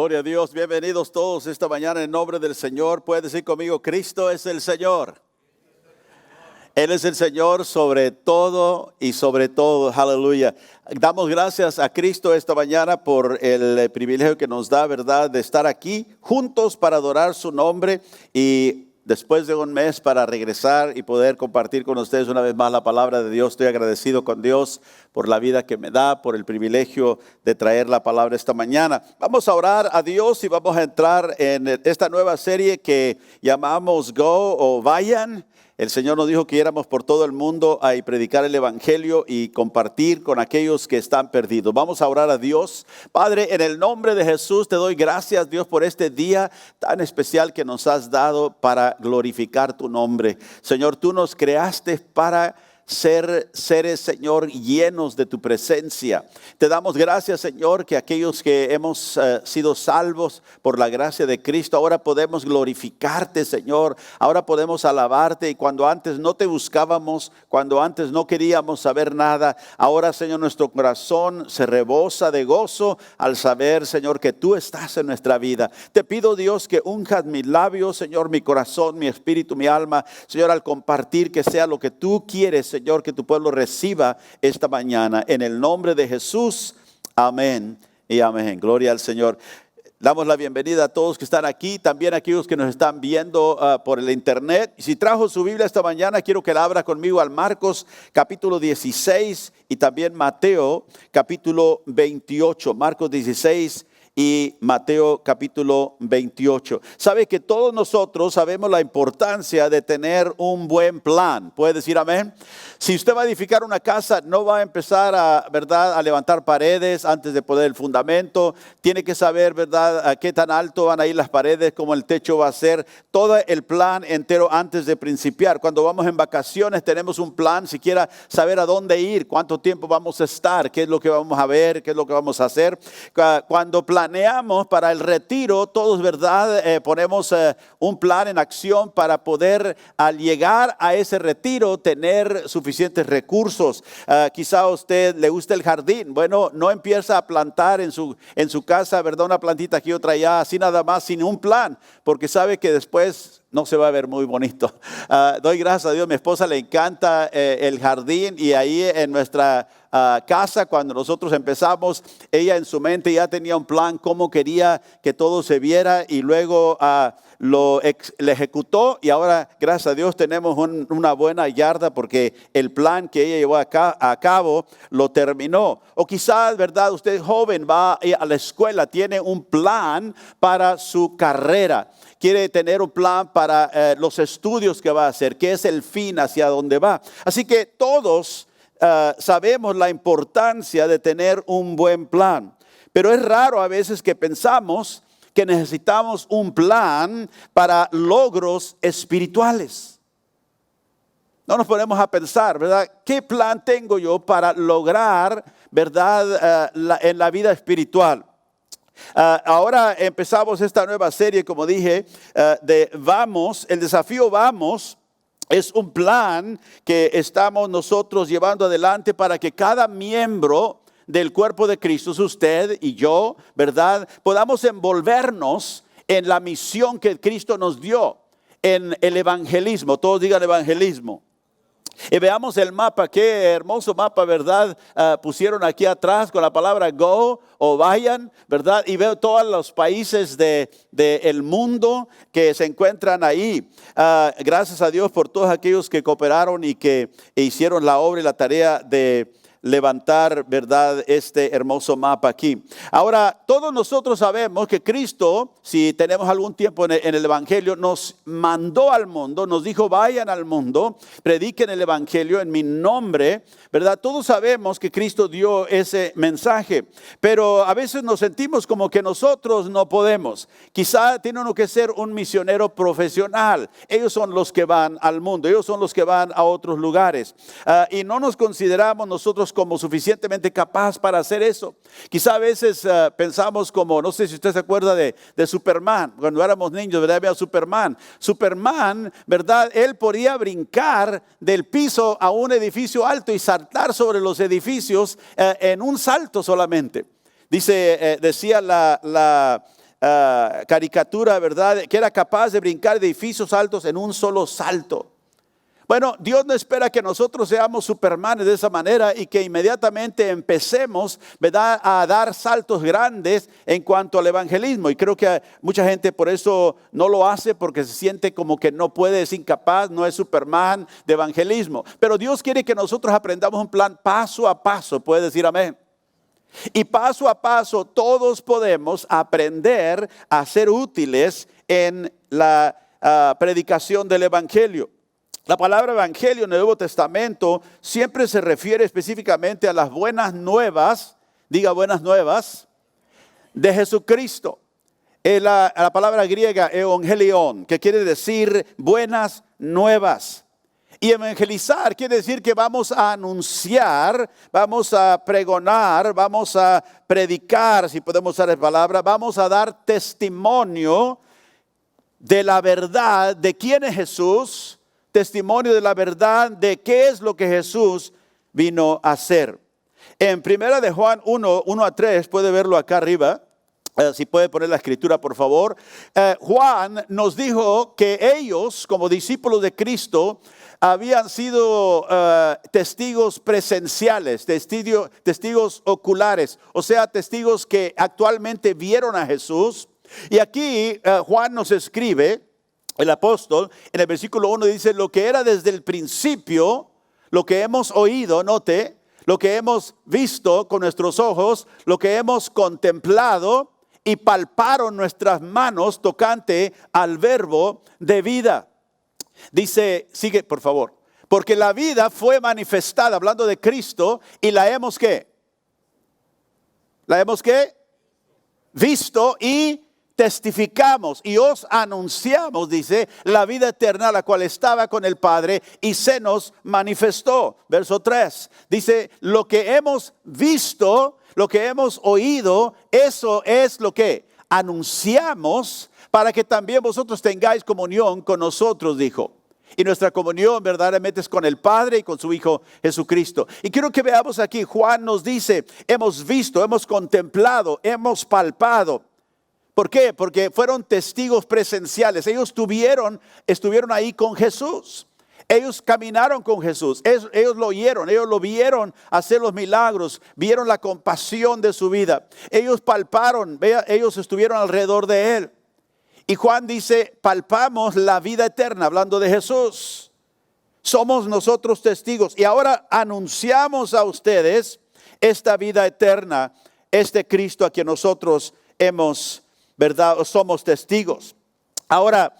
Gloria a Dios, bienvenidos todos esta mañana en nombre del Señor. Puede decir conmigo, Cristo es el Señor. Él es el Señor sobre todo y sobre todo, aleluya. Damos gracias a Cristo esta mañana por el privilegio que nos da, ¿verdad?, de estar aquí juntos para adorar su nombre y después de un mes para regresar y poder compartir con ustedes una vez más la palabra de Dios. Estoy agradecido con Dios por la vida que me da, por el privilegio de traer la palabra esta mañana. Vamos a orar a Dios y vamos a entrar en esta nueva serie que llamamos Go o Vayan. El Señor nos dijo que éramos por todo el mundo a predicar el Evangelio y compartir con aquellos que están perdidos. Vamos a orar a Dios. Padre, en el nombre de Jesús te doy gracias, Dios, por este día tan especial que nos has dado para glorificar tu nombre. Señor, tú nos creaste para ser seres, Señor, llenos de tu presencia. Te damos gracias, Señor, que aquellos que hemos sido salvos por la gracia de Cristo, ahora podemos glorificarte, Señor. Ahora podemos alabarte, y cuando antes no te buscábamos, cuando antes no queríamos saber nada, ahora, Señor, nuestro corazón se rebosa de gozo al saber, Señor, que tú estás en nuestra vida. Te pido, Dios, que unjas mis labios, Señor, mi corazón, mi espíritu, mi alma, Señor, al compartir, que sea lo que tú quieres, Señor, que tu pueblo reciba esta mañana. En el nombre de Jesús, amén y amén. Gloria al Señor. Damos la bienvenida a todos que están aquí, también a aquellos que nos están viendo por el internet. Si trajo su Biblia esta mañana, quiero que la abra conmigo al Marcos capítulo 16 y también Mateo capítulo 28. Marcos 16 y Mateo capítulo 28. Sabe que todos nosotros sabemos la importancia de tener un buen plan. ¿Puede decir amén? Si usted va a edificar una casa, no va a empezar a levantar paredes antes de poner el fundamento. Tiene que saber, ¿verdad?, a qué tan alto van a ir las paredes, cómo el techo va a ser. Todo el plan entero antes de principiar. Cuando vamos en vacaciones tenemos un plan, siquiera saber a dónde ir, cuánto tiempo vamos a estar, qué es lo que vamos a ver, qué es lo que vamos a hacer. Cuando planeamos para el retiro, todos, ¿verdad?, ponemos un plan en acción para poder, al llegar a ese retiro, tener suficientes recursos. Quizá a usted le gusta el jardín. Bueno, no empieza a plantar en su casa, ¿verdad?, una plantita aquí, otra allá, así nada más, sin un plan, porque sabe que después no se va a ver muy bonito. Doy gracias a Dios, mi esposa le encanta el jardín, y ahí en nuestra casa, cuando nosotros empezamos, ella en su mente ya tenía un plan, cómo quería que todo se viera, y luego lo ejecutó, y ahora gracias a Dios tenemos una buena yarda porque el plan que ella llevó a cabo lo terminó. O quizás, ¿verdad?, usted joven va a la escuela, tiene un plan para su carrera. Quiere tener un plan para los estudios que va a hacer, que es el fin hacia dónde va. Así que todos sabemos la importancia de tener un buen plan. Pero es raro a veces que pensamos que necesitamos un plan para logros espirituales. No nos ponemos a pensar, ¿verdad? ¿Qué plan tengo yo para lograr, ¿verdad?, en la vida espiritual? Ahora empezamos esta nueva serie, como dije, de Vamos. El desafío Vamos es un plan que estamos nosotros llevando adelante para que cada miembro del cuerpo de Cristo, usted y yo, ¿verdad?, podamos envolvernos en la misión que Cristo nos dio, en el evangelismo. Todos digan evangelismo. Y veamos el mapa, qué hermoso mapa, ¿verdad? Pusieron aquí atrás con la palabra Go o Vayan, ¿verdad? Y veo todos los países del mundo que se encuentran ahí. Gracias a Dios por todos aquellos que cooperaron y que hicieron la obra y la tarea de levantar, ¿verdad?, este hermoso mapa aquí. Ahora, todos nosotros sabemos que Cristo, si tenemos algún tiempo en el Evangelio, nos mandó al mundo, nos dijo: vayan al mundo, prediquen el Evangelio en mi nombre, ¿verdad? Todos sabemos que Cristo dio ese mensaje, pero a veces nos sentimos como que nosotros no podemos. Quizá tiene uno que ser un misionero profesional. Ellos son los que van al mundo, ellos son los que van a otros lugares, y no nos consideramos nosotros como suficientemente capaz para hacer eso. Quizá a veces pensamos como, no sé si usted se acuerda de Superman, cuando éramos niños, ¿verdad? Había Superman, ¿verdad? Él podía brincar del piso a un edificio alto y saltar sobre los edificios en un salto solamente. Decía caricatura, ¿verdad? Que era capaz de brincar de edificios altos en un solo salto. Bueno, Dios no espera que nosotros seamos supermanes de esa manera y que inmediatamente empecemos, ¿verdad?, a dar saltos grandes en cuanto al evangelismo. Y creo que mucha gente por eso no lo hace, porque se siente como que no puede, es incapaz, no es superman de evangelismo. Pero Dios quiere que nosotros aprendamos un plan paso a paso, puede decir amén. Y paso a paso todos podemos aprender a ser útiles en la predicación del evangelio. La palabra evangelio en el Nuevo Testamento siempre se refiere específicamente a las buenas nuevas, diga buenas nuevas, de Jesucristo. La palabra griega evangelion, que quiere decir buenas nuevas. Y evangelizar quiere decir que vamos a anunciar, vamos a pregonar, vamos a predicar, si podemos usar la palabra, vamos a dar testimonio de la verdad de quién es Jesús, testimonio de la verdad de qué es lo que Jesús vino a hacer. En primera de Juan 1:1-3, puede verlo acá arriba, si puede poner la escritura por favor. Juan nos dijo que ellos como discípulos de Cristo habían sido testigos presenciales, testigos oculares, o sea, testigos que actualmente vieron a Jesús. Y aquí Juan nos escribe, el apóstol, en el versículo 1 dice: lo que era desde el principio, lo que hemos oído, note, lo que hemos visto con nuestros ojos, lo que hemos contemplado y palparon nuestras manos tocante al verbo de vida. Dice, sigue por favor, porque la vida fue manifestada, hablando de Cristo, y la hemos ¿qué? La hemos ¿qué? Visto y testificamos y os anunciamos, dice, la vida eterna, la cual estaba con el Padre y se nos manifestó. Verso 3, dice, lo que hemos visto, lo que hemos oído, eso es lo que anunciamos para que también vosotros tengáis comunión con nosotros, dijo. Y nuestra comunión verdaderamente es con el Padre y con su Hijo Jesucristo. Y quiero que veamos aquí, Juan nos dice, hemos visto, hemos contemplado, hemos palpado. ¿Por qué? Porque fueron testigos presenciales. Ellos estuvieron ahí con Jesús. Ellos caminaron con Jesús. Ellos lo oyeron, ellos lo vieron hacer los milagros, vieron la compasión de su vida. Ellos palparon, ellos estuvieron alrededor de él. Y Juan dice, palpamos la vida eterna, hablando de Jesús. Somos nosotros testigos. Y ahora anunciamos a ustedes esta vida eterna, este Cristo a quien nosotros hemos, ¿verdad? Somos testigos. Ahora,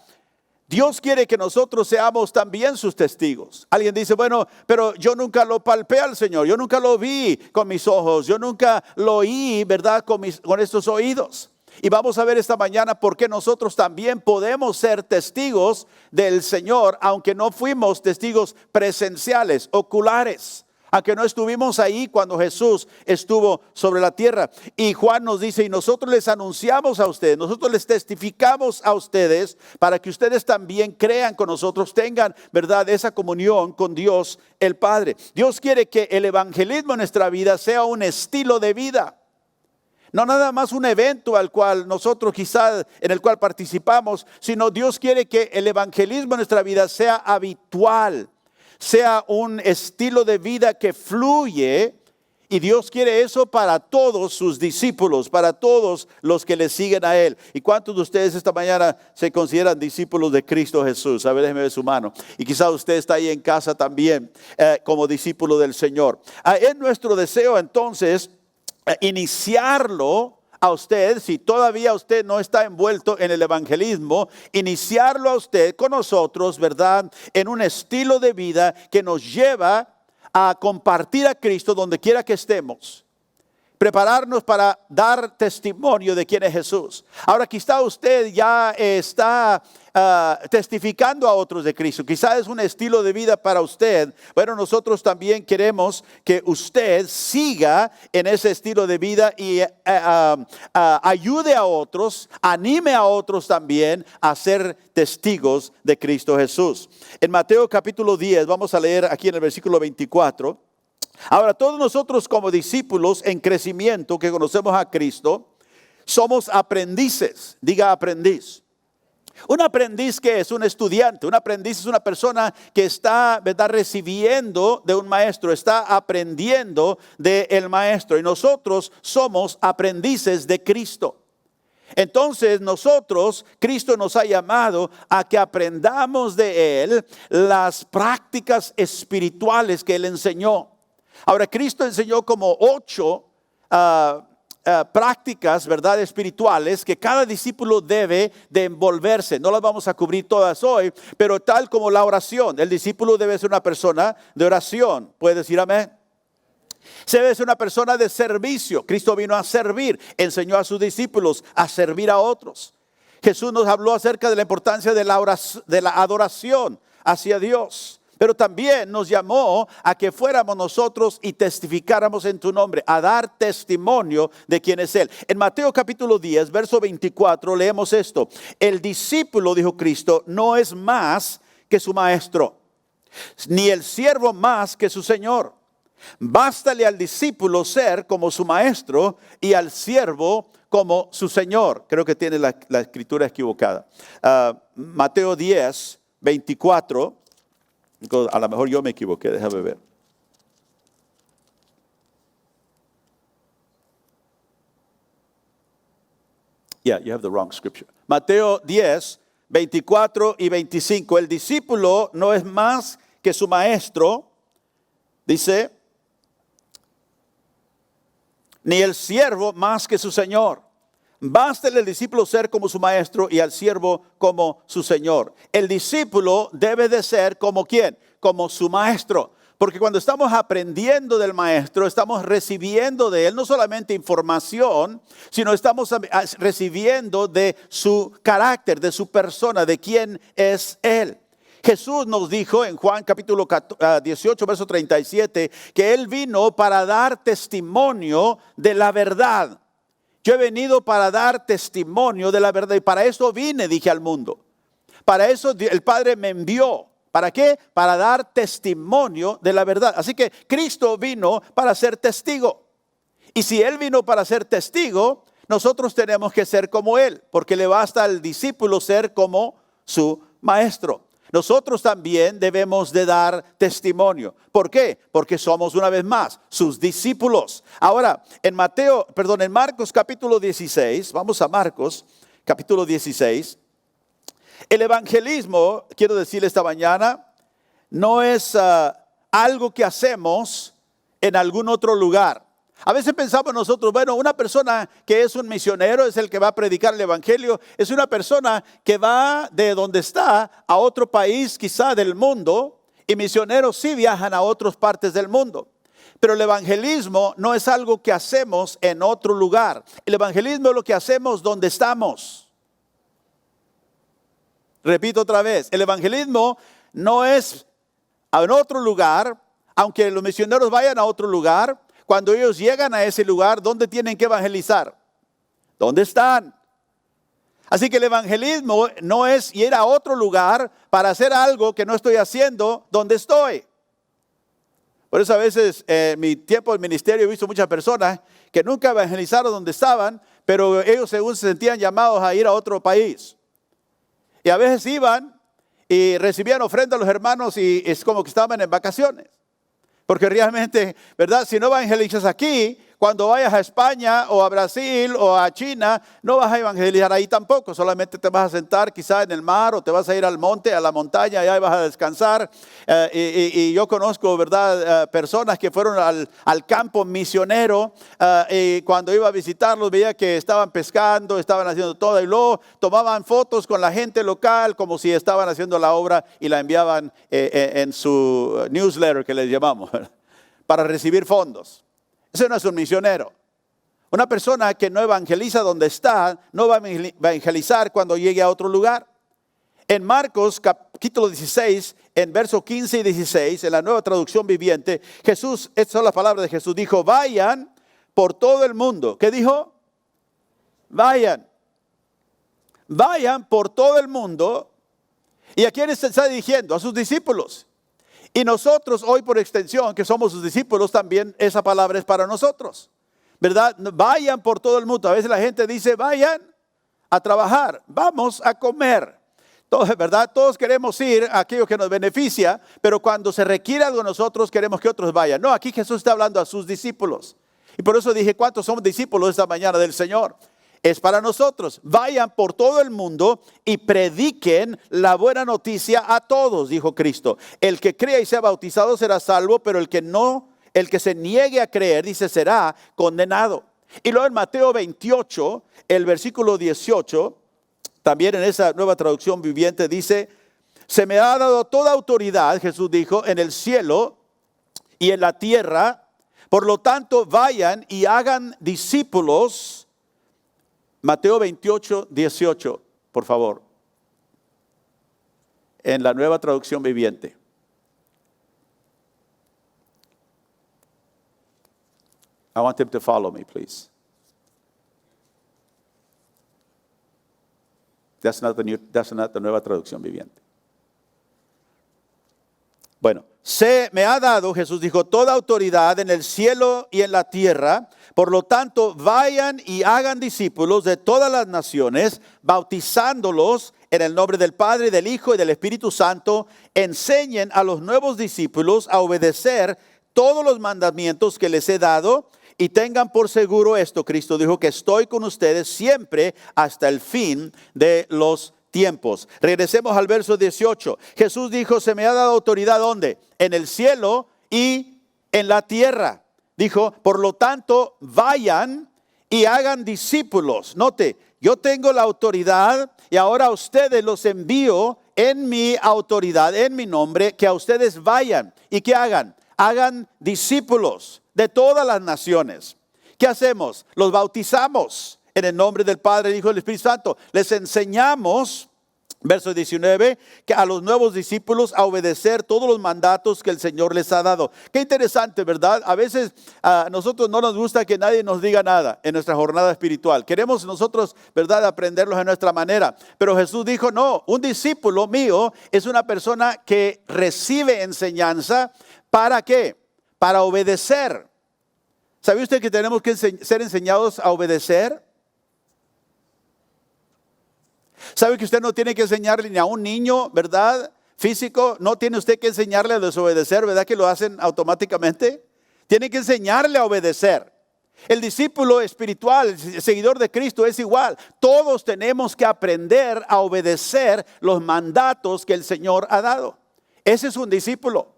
Dios quiere que nosotros seamos también sus testigos. Alguien dice, bueno, pero yo nunca lo palpé al Señor, yo nunca lo vi con mis ojos, yo nunca lo oí, ¿verdad? Con estos oídos. Y vamos a ver esta mañana por qué nosotros también podemos ser testigos del Señor, aunque no fuimos testigos presenciales, oculares. Aunque no estuvimos ahí cuando Jesús estuvo sobre la tierra. Y Juan nos dice, y nosotros les anunciamos a ustedes, nosotros les testificamos a ustedes para que ustedes también crean con nosotros, tengan, ¿verdad?, esa comunión con Dios el Padre. Dios quiere que el evangelismo en nuestra vida sea un estilo de vida. No nada más un evento al cual nosotros quizás en el cual participamos, sino Dios quiere que el evangelismo en nuestra vida sea habitual. Sea un estilo de vida que fluye, y Dios quiere eso para todos sus discípulos, para todos los que le siguen a Él. ¿Y cuántos de ustedes esta mañana se consideran discípulos de Cristo Jesús? A ver, déjeme ver su mano. Y quizás usted está ahí en casa también como discípulo del Señor. Es nuestro deseo entonces iniciarlo a usted, si todavía usted no está envuelto en el evangelismo, iniciarlo a usted con nosotros, ¿verdad?, en un estilo de vida que nos lleva a compartir a Cristo donde quiera que estemos. Prepararnos para dar testimonio de quién es Jesús. Ahora quizá usted ya está testificando a otros de Cristo. Quizá es un estilo de vida para usted. Bueno, nosotros también queremos que usted siga en ese estilo de vida y ayude a otros, anime a otros también a ser testigos de Cristo Jesús. En Mateo capítulo 10, vamos a leer aquí en el versículo 24. Ahora, todos nosotros como discípulos en crecimiento que conocemos a Cristo, Somos aprendices. Diga aprendiz. Un aprendiz, ¿qué es? Un estudiante. Un aprendiz es una persona que está, ¿verdad?, recibiendo de un maestro, está aprendiendo del maestro. Y nosotros somos aprendices de Cristo. Entonces nosotros, Cristo nos ha llamado a que aprendamos de Él las prácticas espirituales que Él enseñó. Ahora, Cristo enseñó como 8 prácticas, ¿verdad?, espirituales que cada discípulo debe de envolverse. No las vamos a cubrir todas hoy, pero tal como la oración. El discípulo debe ser una persona de oración. ¿Puede decir amén? Se debe ser una persona de servicio. Cristo vino a servir, enseñó a sus discípulos a servir a otros. Jesús nos habló acerca de la importancia de la adoración hacia Dios. Pero también nos llamó a que fuéramos nosotros y testificáramos en tu nombre, a dar testimonio de quién es Él. En Mateo capítulo 10, verso 24, leemos esto. El discípulo, dijo Cristo, no es más que su maestro, ni el siervo más que su señor. Bástale al discípulo ser como su maestro y al siervo como su señor. Creo que tiene la escritura equivocada. Mateo 10, 24. A lo mejor yo me equivoqué, déjame ver. Yeah, you have the wrong scripture. Mateo 10, 24 y 25. El discípulo no es más que su maestro, dice, ni el siervo más que su señor. Bástale al discípulo ser como su maestro y al siervo como su señor. El discípulo debe de ser como ¿quién? Como su maestro. Porque cuando estamos aprendiendo del maestro, estamos recibiendo de él no solamente información, sino estamos recibiendo de su carácter, de su persona, de quién es él. Jesús nos dijo en Juan capítulo 18, verso 37, que Él vino para dar testimonio de la verdad. Yo he venido para dar testimonio de la verdad y para eso vine, dije al mundo. Para eso el Padre me envió. ¿Para qué? Para dar testimonio de la verdad. Así que Cristo vino para ser testigo. Y si Él vino para ser testigo, nosotros tenemos que ser como Él, porque le basta al discípulo ser como su maestro. Nosotros también debemos de dar testimonio. ¿Por qué? Porque somos una vez más sus discípulos. Ahora, en Marcos capítulo 16, vamos a Marcos capítulo 16. El evangelismo, quiero decirle esta mañana, no es algo que hacemos en algún otro lugar. A veces pensamos nosotros, bueno, una persona que es un misionero es el que va a predicar el evangelio, es una persona que va de donde está a otro país quizá del mundo, y misioneros sí viajan a otras partes del mundo. Pero el evangelismo no es algo que hacemos en otro lugar. El evangelismo es lo que hacemos donde estamos. Repito otra vez, el evangelismo no es en otro lugar, aunque los misioneros vayan a otro lugar. Cuando ellos llegan a ese lugar, ¿dónde tienen que evangelizar? ¿Dónde están? Así que el evangelismo no es ir a otro lugar para hacer algo que no estoy haciendo donde estoy. Por eso a veces en mi tiempo de ministerio he visto muchas personas que nunca evangelizaron donde estaban, pero ellos según se sentían llamados a ir a otro país. Y a veces iban y recibían ofrenda a los hermanos y es como que estaban en vacaciones. Porque realmente, ¿verdad? Si no evangelizas aquí, cuando vayas a España o a Brasil o a China, no vas a evangelizar ahí tampoco. Solamente te vas a sentar quizá en el mar o te vas a ir al monte, a la montaña, y ahí vas a descansar. Y yo conozco, ¿verdad? Personas que fueron al campo misionero y cuando iba a visitarlos veía que estaban pescando, estaban haciendo todo y luego tomaban fotos con la gente local como si estaban haciendo la obra y la enviaban en su newsletter que les llamamos, para recibir fondos. Ese no es un misionero. Una persona que no evangeliza donde está, no va a evangelizar cuando llegue a otro lugar. En Marcos capítulo 16, en versos 15 y 16, en la Nueva Traducción Viviente, Jesús, estas son las palabras de Jesús, dijo, vayan por todo el mundo. ¿Qué dijo? Vayan. Vayan por todo el mundo. ¿Y a quiénes se está dirigiendo? A sus discípulos. Y nosotros hoy por extensión, que somos sus discípulos, también esa palabra es para nosotros. ¿verdad? Vayan por todo el mundo. A veces la gente dice, vayan a trabajar, vamos a comer. Todos, ¿verdad? Todos queremos ir a aquello que nos beneficia, pero cuando se requiere algo de nosotros, queremos que otros vayan. No, aquí Jesús está hablando a sus discípulos. Y por eso dije, ¿cuántos somos discípulos esta mañana del Señor? Es para nosotros. Vayan por todo el mundo y prediquen la buena noticia a todos, dijo Cristo. El que crea y sea bautizado será salvo, pero el que se niegue a creer, dice, será condenado. Y luego en Mateo 28, el versículo 18, también en esa nueva traducción viviente dice, se me ha dado toda autoridad, Jesús dijo, en el cielo y en la tierra. Por lo tanto, vayan y hagan discípulos. Mateo 28, 18, por favor. En la nueva traducción viviente. I want them to follow me, please. That's not the nueva traducción viviente. Bueno, se me ha dado, Jesús dijo, toda autoridad en el cielo y en la tierra. Por lo tanto, vayan y hagan discípulos de todas las naciones, bautizándolos en el nombre del Padre, del Hijo y del Espíritu Santo. Enseñen a los nuevos discípulos a obedecer todos los mandamientos que les he dado. Y tengan por seguro esto, Cristo dijo, que estoy con ustedes siempre hasta el fin de los tiempos. Regresemos al verso 18. Jesús dijo, se me ha dado autoridad, ¿dónde? En el cielo y en la tierra. Dijo, por lo tanto, vayan y hagan discípulos. Note, yo tengo la autoridad y ahora a ustedes los envío en mi autoridad, en mi nombre, que a ustedes vayan y que hagan discípulos de todas las naciones. ¿Qué hacemos? Los bautizamos en el nombre del Padre, del Hijo y del Espíritu Santo. Les enseñamos, verso 19, que a los nuevos discípulos a obedecer todos los mandatos que el Señor les ha dado. Qué interesante, ¿verdad? A veces a nosotros no nos gusta que nadie nos diga nada en nuestra jornada espiritual. Queremos nosotros, ¿verdad?, aprenderlos a nuestra manera. Pero Jesús dijo, no, un discípulo mío es una persona que recibe enseñanza. ¿Para qué? Para obedecer. ¿Sabe usted que tenemos que ser enseñados a obedecer? ¿Sabe que usted no tiene que enseñarle ni a un niño, ¿verdad? Físico, no tiene usted que enseñarle a desobedecer, ¿verdad? Que lo hacen automáticamente. Tiene que enseñarle a obedecer. El discípulo espiritual, el seguidor de Cristo es igual. Todos tenemos que aprender a obedecer los mandatos que el Señor ha dado. Ese es un discípulo.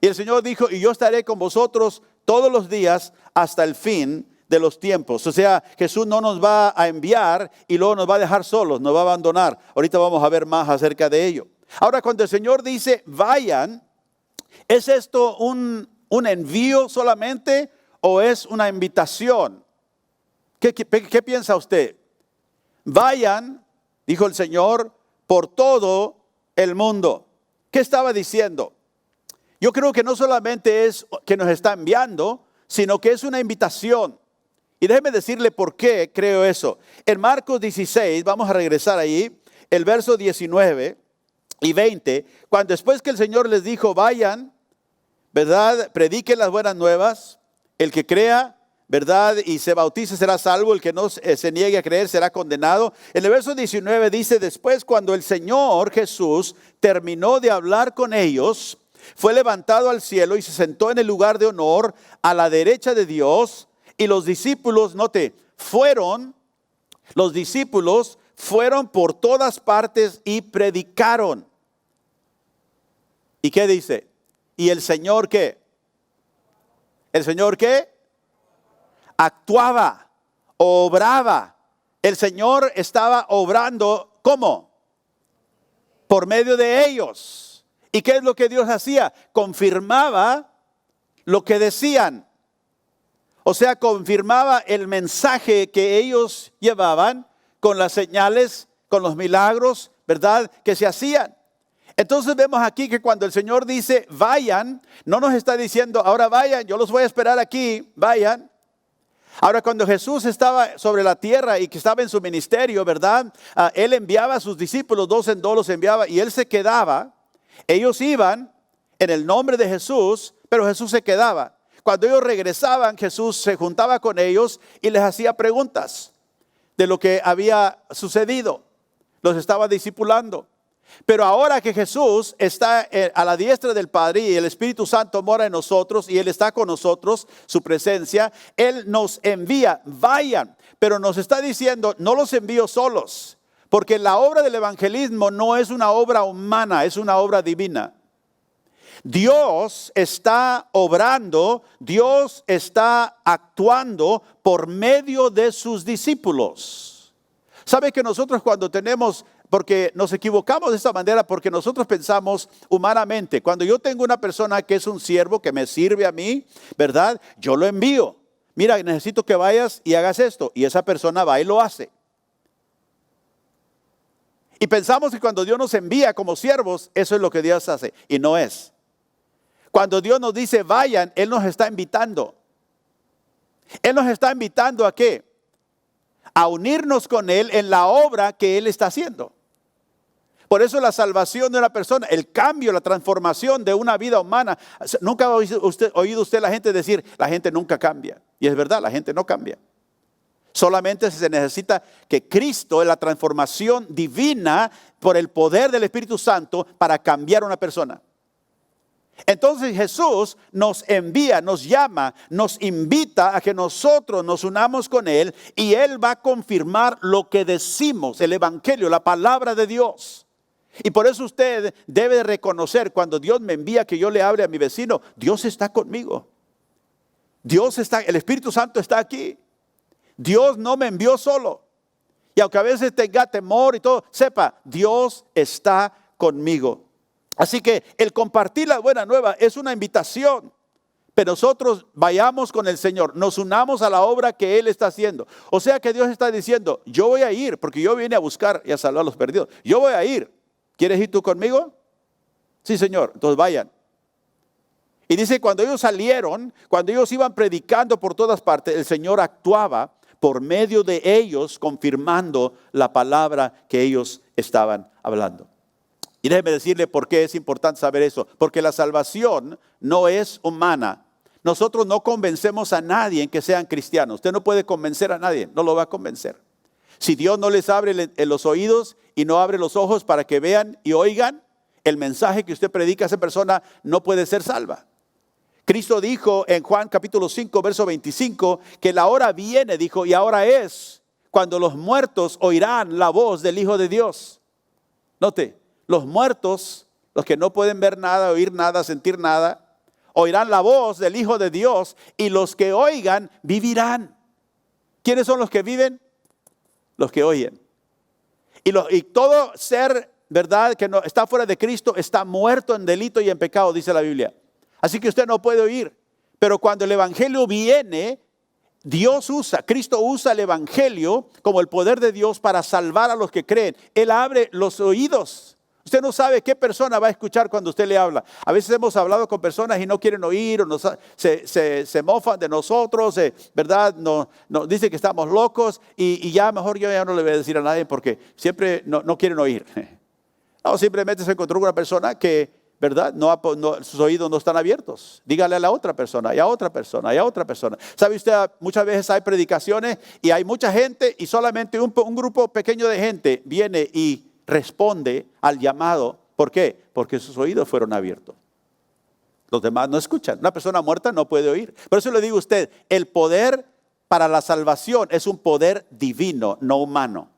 Y el Señor dijo, y yo estaré con vosotros todos los días hasta el fin de los tiempos. O sea, Jesús no nos va a enviar y luego nos va a dejar solos, nos va a abandonar. Ahorita vamos a ver más acerca de ello. Ahora, cuando el Señor dice, vayan, ¿es esto un envío solamente o es una invitación? ¿Qué piensa usted? Vayan, dijo el Señor, por todo el mundo. ¿Qué estaba diciendo? Yo creo que no solamente es que nos está enviando, sino que es una invitación. Y déjeme decirle por qué creo eso. En Marcos 16, vamos a regresar ahí, el verso 19 y 20, cuando después que el Señor les dijo, vayan, ¿verdad? Prediquen las buenas nuevas, el que crea, ¿verdad? Y se bautice será salvo, el que no se niegue a creer será condenado. En el verso 19 dice, después cuando el Señor Jesús terminó de hablar con ellos, fue levantado al cielo y se sentó en el lugar de honor a la derecha de Dios. Y los discípulos, note, los discípulos fueron por todas partes y predicaron. ¿Y qué dice? ¿Y el Señor qué? ¿El Señor qué? Actuaba, obraba. El Señor estaba obrando, ¿cómo? Por medio de ellos. ¿Y qué es lo que Dios hacía? Confirmaba lo que decían. O sea, confirmaba el mensaje que ellos llevaban con las señales, con los milagros, ¿verdad?, que se hacían. Entonces vemos aquí que cuando el Señor dice, vayan, no nos está diciendo, ahora vayan, yo los voy a esperar aquí, vayan. Ahora, cuando Jesús estaba sobre la tierra y que estaba en su ministerio, ¿verdad?, Él enviaba a sus discípulos, 2 en 2 los enviaba y Él se quedaba. Ellos iban en el nombre de Jesús, pero Jesús se quedaba. cuando ellos regresaban, Jesús se juntaba con ellos y les hacía preguntas de lo que había sucedido. Los estaba discipulando. Pero ahora que Jesús está a la diestra del Padre y el Espíritu Santo mora en nosotros y Él está con nosotros, su presencia, Él nos envía, vayan. Pero nos está diciendo, no los envío solos, porque la obra del evangelismo no es una obra humana, es una obra divina. Dios está obrando, Dios está actuando por medio de sus discípulos. ¿Sabe que nosotros cuando tenemos, porque nos equivocamos de esta manera, porque nosotros pensamos humanamente, cuando yo tengo una persona que es un siervo que me sirve a mí, ¿verdad? Yo lo envío. Mira, necesito que vayas y hagas esto. Y esa persona va y lo hace. Y pensamos que cuando Dios nos envía como siervos, eso es lo que Dios hace. Y no es. Cuando Dios nos dice vayan, Él nos está invitando. Él nos está invitando ¿a qué? A unirnos con Él en la obra que Él está haciendo. Por eso la salvación de una persona, el cambio, la transformación de una vida humana. Nunca ha oído usted la gente decir, la gente nunca cambia. Y es verdad, la gente no cambia. Solamente se necesita que Cristo, la transformación divina por el poder del Espíritu Santo para cambiar a una persona. Entonces Jesús nos envía, nos llama, nos invita a que nosotros nos unamos con Él y Él va a confirmar lo que decimos, el Evangelio, la palabra de Dios. Y por eso usted debe reconocer cuando Dios me envía que yo le hable a mi vecino, Dios está conmigo. Dios está, el Espíritu Santo está aquí. Dios no me envió solo. Y aunque a veces tenga temor y todo, sepa, Dios está conmigo. Así que el compartir la buena nueva es una invitación. Pero nosotros vayamos con el Señor, nos unamos a la obra que Él está haciendo. O sea que Dios está diciendo, yo voy a ir, porque yo vine a buscar y a salvar a los perdidos. Yo voy a ir. ¿Quieres ir tú conmigo? Sí, Señor. Entonces vayan. Y dice, cuando ellos salieron, cuando ellos iban predicando por todas partes, el Señor actuaba por medio de ellos, confirmando la palabra que ellos estaban hablando. Y déjeme decirle por qué es importante saber eso. Porque la salvación no es humana. Nosotros no convencemos a nadie en que sean cristianos. Usted no puede convencer a nadie, no lo va a convencer. Si Dios no les abre los oídos y no abre los ojos para que vean y oigan, el mensaje que usted predica a esa persona no puede ser salva. Cristo dijo en Juan capítulo 5, verso 25, que la hora viene, dijo, y ahora es cuando los muertos oirán la voz del Hijo de Dios. Note, los muertos, los que no pueden ver nada, oír nada, sentir nada, oirán la voz del Hijo de Dios y los que oigan vivirán. ¿Quiénes son los que viven? Los que oyen. Y todo ser, ¿verdad?, que no está fuera de Cristo está muerto en delito y en pecado, dice la Biblia. Así que usted no puede oír. Pero cuando el Evangelio viene, Cristo usa el Evangelio como el poder de Dios para salvar a los que creen. Él abre los oídos. Usted no sabe qué persona va a escuchar cuando usted le habla. A veces hemos hablado con personas y no quieren oír, o se mofan de nosotros, ¿verdad? No, dicen que estamos locos y ya mejor yo ya no le voy a decir a nadie porque siempre no quieren oír. No, simplemente se encontró una persona que, ¿verdad? Sus oídos no están abiertos. Dígale a la otra persona y a otra persona y a otra persona. ¿Sabe usted? Muchas veces hay predicaciones y hay mucha gente y solamente un grupo pequeño de gente viene y responde al llamado. ¿Por qué? Porque sus oídos fueron abiertos. Los demás no escuchan. Una persona muerta no puede oír. Por eso le digo a usted, el poder para la salvación es un poder divino, no humano.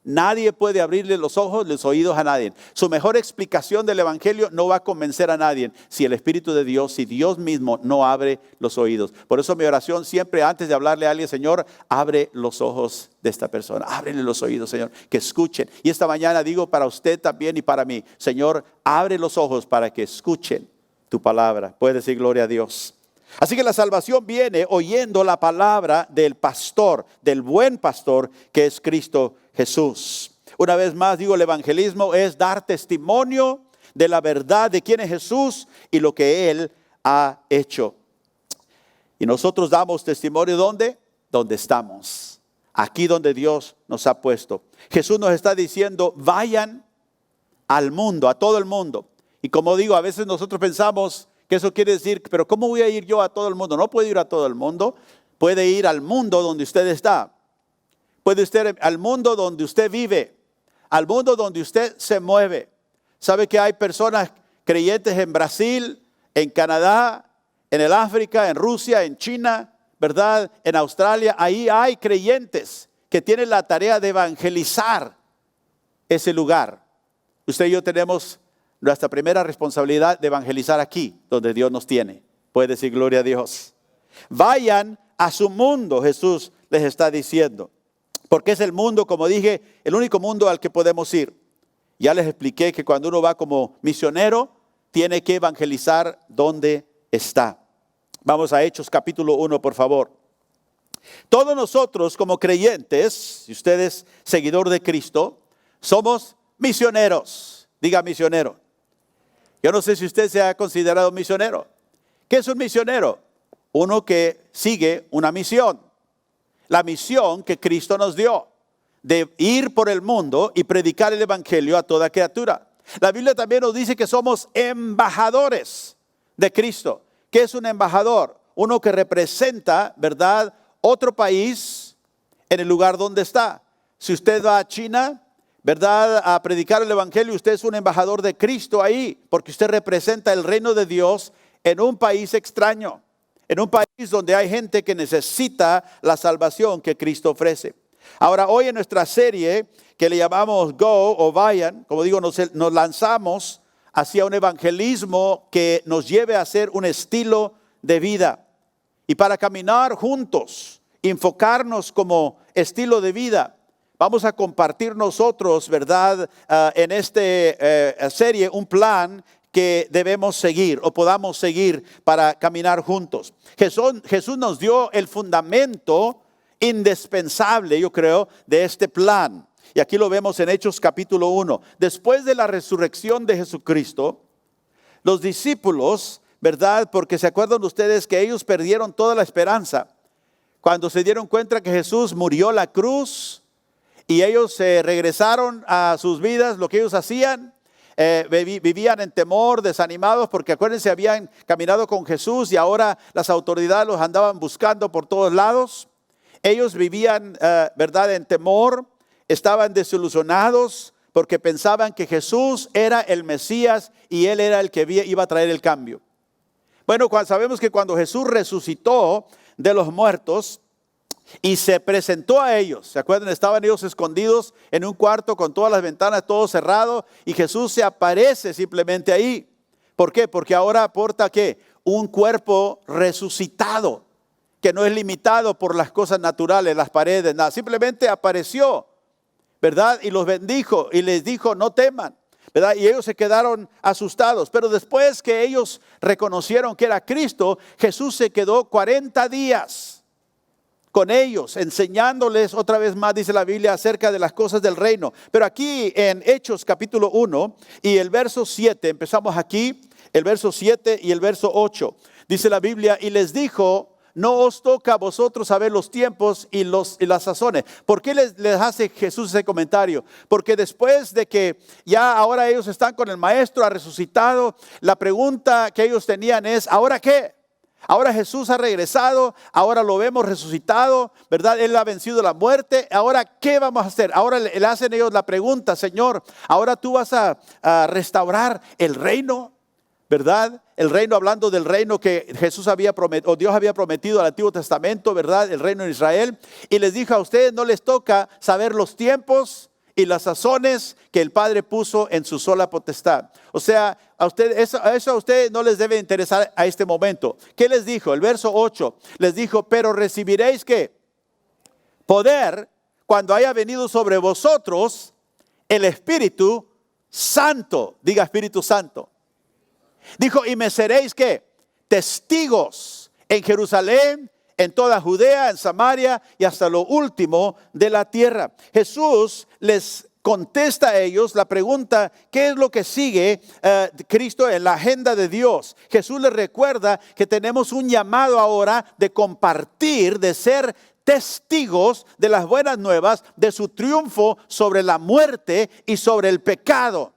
Nadie puede abrirle los ojos, los oídos a nadie. Su mejor explicación del Evangelio no va a convencer a nadie si el Espíritu de Dios, si Dios mismo no abre los oídos. Por eso mi oración siempre antes de hablarle a alguien, Señor, abre los ojos de esta persona. Ábrele los oídos, Señor, que escuchen. Y esta mañana digo para usted también y para mí, Señor, abre los ojos para que escuchen tu palabra. Puede decir gloria a Dios. Así que la salvación viene oyendo la palabra del pastor, del buen pastor que es Cristo Jesús. Una vez más digo, el evangelismo es dar testimonio de la verdad de quién es Jesús y lo que Él ha hecho. Y nosotros damos testimonio ¿dónde? Donde estamos. Aquí donde Dios nos ha puesto. Jesús nos está diciendo, vayan al mundo, a todo el mundo. Y como digo, a veces nosotros pensamos Que eso quiere decir, pero ¿cómo voy a ir yo a todo el mundo? No puede ir a todo el mundo. Puede ir al mundo donde usted está. Puede ir al mundo donde usted vive. Al mundo donde usted se mueve. ¿Sabe que hay personas creyentes en Brasil, en Canadá, en el África, en Rusia, en China, ¿verdad? En Australia. Ahí hay creyentes que tienen la tarea de evangelizar ese lugar. Usted y yo tenemos nuestra primera responsabilidad de evangelizar aquí, donde Dios nos tiene. Puede decir gloria a Dios. Vayan a su mundo, Jesús les está diciendo. Porque es el mundo, como dije, el único mundo al que podemos ir. Ya les expliqué que cuando uno va como misionero, tiene que evangelizar donde está. Vamos a Hechos capítulo 1, por favor. Todos nosotros como creyentes, si usted es seguidor de Cristo, somos misioneros. Diga misionero. Yo no sé si usted se ha considerado misionero. ¿Qué es un misionero? Uno que sigue una misión. La misión que Cristo nos dio, de ir por el mundo y predicar el evangelio a toda criatura. La Biblia también nos dice que somos embajadores de Cristo. ¿Qué es un embajador? Uno que representa, ¿verdad?, otro país en el lugar donde está. Si usted va a China, ¿verdad?, a predicar el evangelio, usted es un embajador de Cristo ahí, porque usted representa el reino de Dios en un país extraño, en un país donde hay gente que necesita la salvación que Cristo ofrece. Ahora, hoy en nuestra serie que le llamamos Go o Vayan, como digo, nos lanzamos hacia un evangelismo que nos lleve a ser un estilo de vida. Y para caminar juntos, enfocarnos como estilo de vida, vamos a compartir nosotros, ¿verdad?, en esta serie un plan que debemos seguir o podamos seguir para caminar juntos. Jesús nos dio el fundamento indispensable, yo creo, de este plan. Y aquí lo vemos en Hechos capítulo 1. Después de la resurrección de Jesucristo, los discípulos, ¿verdad? Porque se acuerdan ustedes que ellos perdieron toda la esperanza cuando se dieron cuenta que Jesús murió en la cruz y ellos regresaron a sus vidas. Lo que ellos hacían, vivían en temor, desanimados, porque acuérdense, habían caminado con Jesús y ahora las autoridades los andaban buscando por todos lados. Ellos vivían, ¿verdad?, en temor, estaban desilusionados porque pensaban que Jesús era el Mesías y Él era el que iba a traer el cambio. Bueno, sabemos que cuando Jesús resucitó de los muertos y se presentó a ellos, ¿se acuerdan? Estaban ellos escondidos en un cuarto con todas las ventanas, todo cerrado, y Jesús se aparece simplemente ahí. ¿Por qué? Porque ahora aporta ¿qué? Un cuerpo resucitado, que no es limitado por las cosas naturales, las paredes, nada. Simplemente apareció, ¿verdad? Y los bendijo y les dijo, no teman, ¿verdad? Y ellos se quedaron asustados. Pero después que ellos reconocieron que era Cristo, Jesús se quedó 40 días con ellos, enseñándoles otra vez más, dice la Biblia, acerca de las cosas del reino. Pero aquí en Hechos capítulo 1 y el verso 7, empezamos aquí, el verso 7 y el verso 8. Dice la Biblia, y les dijo, no os toca a vosotros saber los tiempos y las sazones. ¿Por qué les hace Jesús ese comentario? Porque después de que ya ahora ellos están con el Maestro, ha resucitado, la pregunta que ellos tenían es, ¿ahora qué? Ahora Jesús ha regresado, ahora lo vemos resucitado, ¿verdad? Él ha vencido la muerte, ahora ¿qué vamos a hacer? Ahora le hacen ellos la pregunta, Señor, ¿ahora tú vas a restaurar el reino? ¿Verdad? El reino, hablando del reino que Jesús había prometido, o Dios había prometido al Antiguo Testamento, ¿verdad? El reino de Israel. Y les dijo, a ustedes no les toca saber los tiempos y las sazones que el Padre puso en su sola potestad. O sea, eso a ustedes no les debe interesar a este momento. ¿Qué les dijo? El verso 8 les dijo, pero recibiréis ¿qué? Poder cuando haya venido sobre vosotros el Espíritu Santo. Diga Espíritu Santo. Dijo, y me seréis ¿qué? Testigos en Jerusalén, en toda Judea, en Samaria y hasta lo último de la tierra. Jesús les contesta a ellos la pregunta, ¿qué es lo que sigue Cristo en la agenda de Dios? Jesús les recuerda que tenemos un llamado ahora de compartir, de ser testigos de las buenas nuevas, de su triunfo sobre la muerte y sobre el pecado.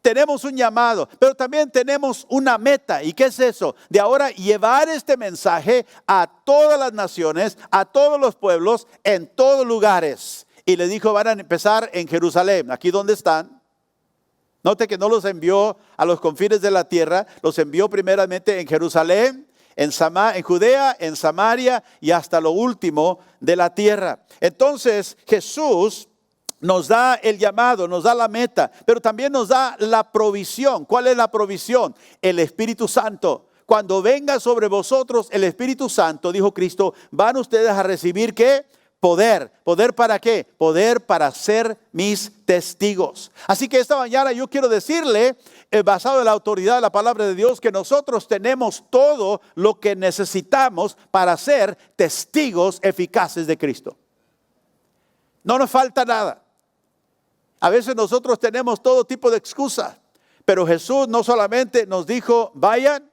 tenemos un llamado, pero también tenemos una meta. ¿Y qué es eso? De ahora llevar este mensaje a todas las naciones, a todos los pueblos, en todos lugares. Y le dijo, van a empezar en Jerusalén, aquí donde están. Note que no los envió a los confines de la tierra, los envió primeramente en Jerusalén, en Judea, en Samaria y hasta lo último de la tierra. Entonces Jesús nos da el llamado, nos da la meta, pero también nos da la provisión. ¿Cuál es la provisión? El Espíritu Santo. Cuando venga sobre vosotros el Espíritu Santo, dijo Cristo, van ustedes a recibir ¿qué? Poder. ¿Poder para qué? Poder para ser mis testigos. Así que esta mañana yo quiero decirle, basado en la autoridad de la palabra de Dios, que nosotros tenemos todo lo que necesitamos para ser testigos eficaces de Cristo. No nos falta nada. A veces nosotros tenemos todo tipo de excusas, pero Jesús no solamente nos dijo, vayan,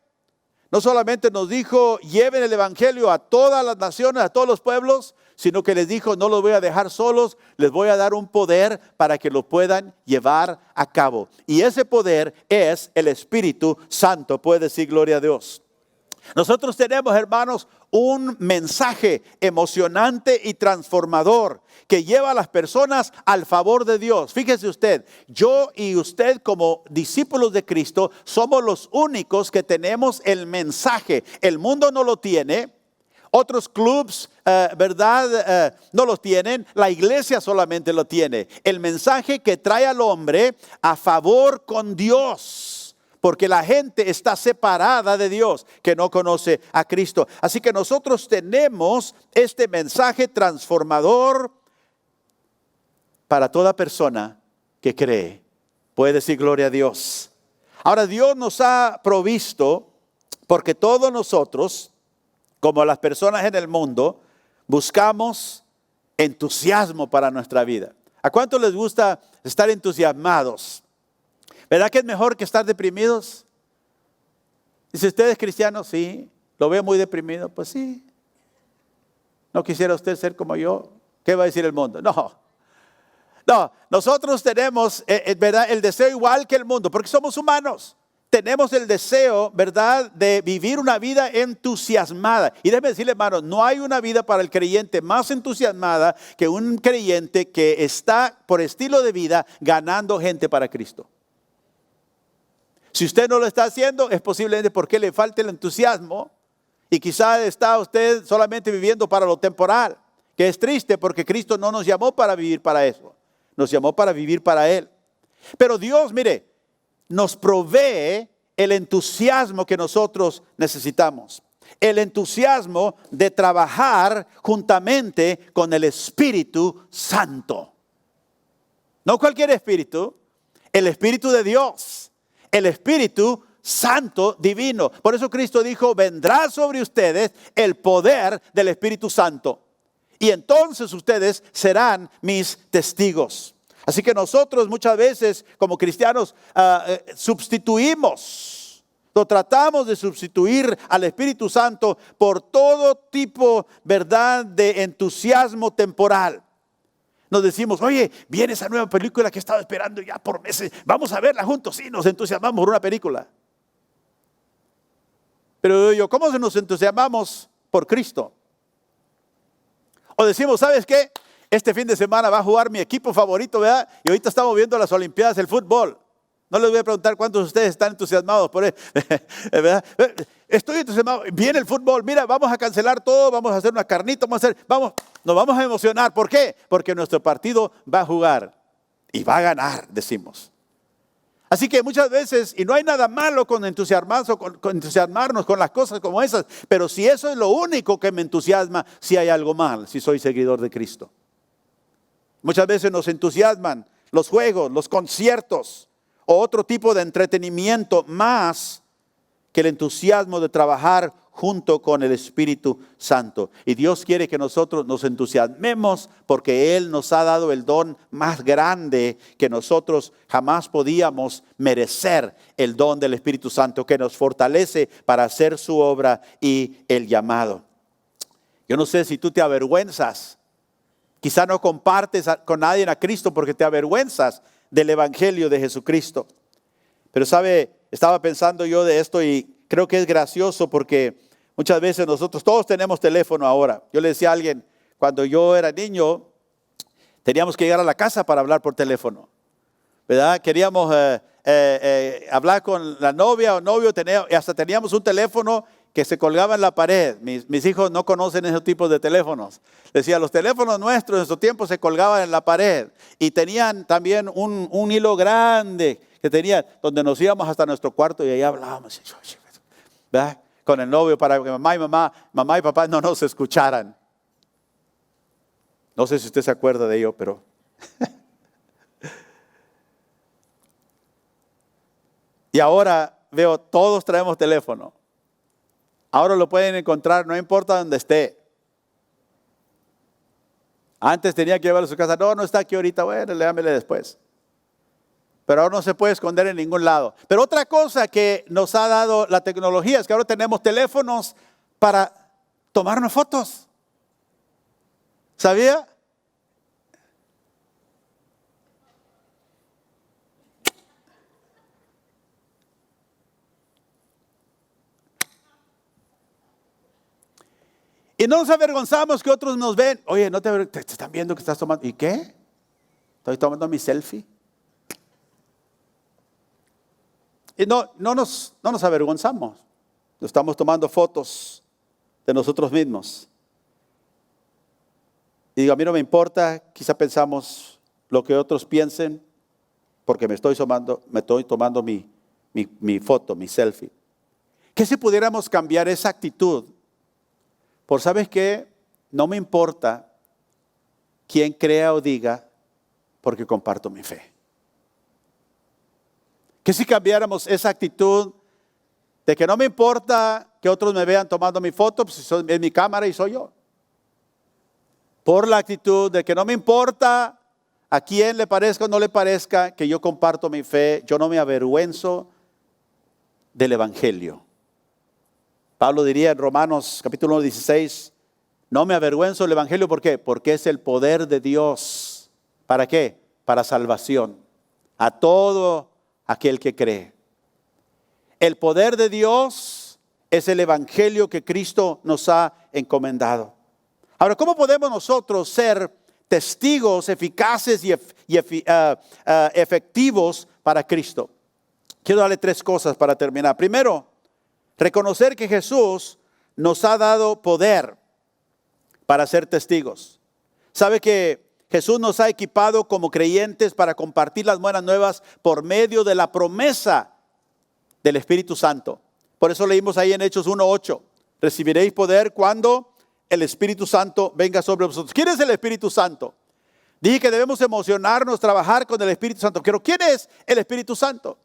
no solamente nos dijo, lleven el evangelio a todas las naciones, a todos los pueblos, sino que les dijo, no los voy a dejar solos, les voy a dar un poder para que lo puedan llevar a cabo. Y ese poder es el Espíritu Santo, puede decir gloria a Dios. Nosotros tenemos, hermanos, un mensaje emocionante y transformador que lleva a las personas al favor de Dios. Fíjese usted, yo y usted como discípulos de Cristo somos los únicos que tenemos el mensaje. El mundo no lo tiene. Otros clubs, ¿verdad? No los tienen. La iglesia solamente lo tiene. El mensaje que trae al hombre a favor con Dios. Porque la gente está separada de Dios, que no conoce a Cristo. Así que nosotros tenemos este mensaje transformador para toda persona que cree. Puede decir gloria a Dios. Ahora Dios nos ha provisto, porque todos nosotros, como las personas en el mundo, buscamos entusiasmo para nuestra vida. ¿A cuánto les gusta estar entusiasmados? ¿Verdad que es mejor que estar deprimidos? Dice, ¿usted es cristiano? Sí. ¿Lo veo muy deprimido? Pues sí. ¿No quisiera usted ser como yo? ¿Qué va a decir el mundo? No, nosotros tenemos, ¿verdad? El deseo igual que el mundo, porque somos humanos. Tenemos el deseo, ¿verdad?, de vivir una vida entusiasmada. Y déjeme decirle, hermano, no hay una vida para el creyente más entusiasmada que un creyente que está por estilo de vida ganando gente para Cristo. Si usted no lo está haciendo, es posiblemente porque le falta el entusiasmo y quizá está usted solamente viviendo para lo temporal, que es triste porque Cristo no nos llamó para vivir para eso, nos llamó para vivir para Él. Pero Dios, mire, nos provee el entusiasmo que nosotros necesitamos, el entusiasmo de trabajar juntamente con el Espíritu Santo. No cualquier espíritu, el Espíritu de Dios. El Espíritu Santo divino. Por eso Cristo dijo, vendrá sobre ustedes el poder del Espíritu Santo. Y entonces ustedes serán mis testigos. Así que nosotros muchas veces como cristianos sustituimos, lo tratamos de sustituir al Espíritu Santo por todo tipo, ¿verdad?, de entusiasmo temporal. Nos decimos, oye, viene esa nueva película que he estado esperando ya por meses. Vamos a verla juntos. Sí, nos entusiasmamos por una película. Pero yo, ¿cómo nos entusiasmamos por Cristo? O decimos, ¿sabes qué? Este fin de semana va a jugar mi equipo favorito, ¿verdad? Y ahorita estamos viendo las Olimpiadas del fútbol. No les voy a preguntar cuántos de ustedes están entusiasmados por él, ¿verdad? Estoy entusiasmado. Viene el fútbol. Mira, vamos a cancelar todo. Vamos a hacer una carnita. Nos vamos a emocionar. ¿Por qué? Porque nuestro partido va a jugar y va a ganar, decimos. Así que muchas veces, y no hay nada malo con entusiasmarnos con las cosas como esas, pero si eso es lo único que me entusiasma, si hay algo mal, si soy seguidor de Cristo. Muchas veces nos entusiasman los juegos, los conciertos, o otro tipo de entretenimiento más que el entusiasmo de trabajar junto con el Espíritu Santo. Y Dios quiere que nosotros nos entusiasmemos porque Él nos ha dado el don más grande que nosotros jamás podíamos merecer, el don del Espíritu Santo que nos fortalece para hacer su obra y el llamado. Yo no sé si tú te avergüenzas, quizá no compartes con nadie a Cristo porque te avergüenzas del Evangelio de Jesucristo. Pero sabe, estaba pensando yo de esto y creo que es gracioso porque muchas veces nosotros todos tenemos teléfono ahora. Yo le decía a alguien, cuando yo era niño, teníamos que llegar a la casa para hablar por teléfono, ¿verdad? Queríamos hablar con la novia o novio, y hasta teníamos un teléfono que se colgaba en la pared. Mis hijos no conocen esos tipos de teléfonos. Decía, los teléfonos nuestros en su tiempo se colgaban en la pared y tenían también un hilo grande que tenía, donde nos íbamos hasta nuestro cuarto y ahí hablábamos, ¿verdad? Con el novio para que mamá y papá no nos escucharan. No sé si usted se acuerda de ello, pero y ahora veo, todos traemos teléfono. Ahora lo pueden encontrar, no importa dónde esté. Antes tenía que llevarlo a su casa. No está aquí ahorita. Bueno, léamele después. Pero ahora no se puede esconder en ningún lado. Pero otra cosa que nos ha dado la tecnología es que ahora tenemos teléfonos para tomarnos fotos. ¿Sabía? Y no nos avergonzamos que otros nos ven. Oye, ¿no te están viendo que estás tomando? ¿Y qué? Estoy tomando mi selfie. Y no nos avergonzamos. Estamos tomando fotos de nosotros mismos. Y digo, a mí no me importa, quizá pensamos lo que otros piensen, porque me estoy tomando mi foto, mi selfie. ¿Qué si pudiéramos cambiar esa actitud? Por, ¿sabes qué? No me importa quién crea o diga, porque comparto mi fe. ¿Qué si cambiáramos esa actitud de que no me importa que otros me vean tomando mi foto, pues es mi cámara y soy yo? Por la actitud de que no me importa a quién le parezca o no le parezca que yo comparto mi fe, yo no me avergüenzo del Evangelio. Pablo diría en Romanos capítulo 16, no me avergüenzo del Evangelio, ¿por qué? Porque es el poder de Dios. ¿Para qué? Para salvación a todo aquel que cree. El poder de Dios es el Evangelio que Cristo nos ha encomendado. Ahora, ¿cómo podemos nosotros ser testigos eficaces y efectivos para Cristo? Quiero darle 3 cosas para terminar. Primero, reconocer que Jesús nos ha dado poder para ser testigos. ¿Sabe que Jesús nos ha equipado como creyentes para compartir las buenas nuevas por medio de la promesa del Espíritu Santo? Por eso leímos ahí en Hechos 1:8. Recibiréis poder cuando el Espíritu Santo venga sobre vosotros. ¿Quién es el Espíritu Santo? Dije que debemos emocionarnos, trabajar con el Espíritu Santo. Pero ¿quién es el Espíritu Santo?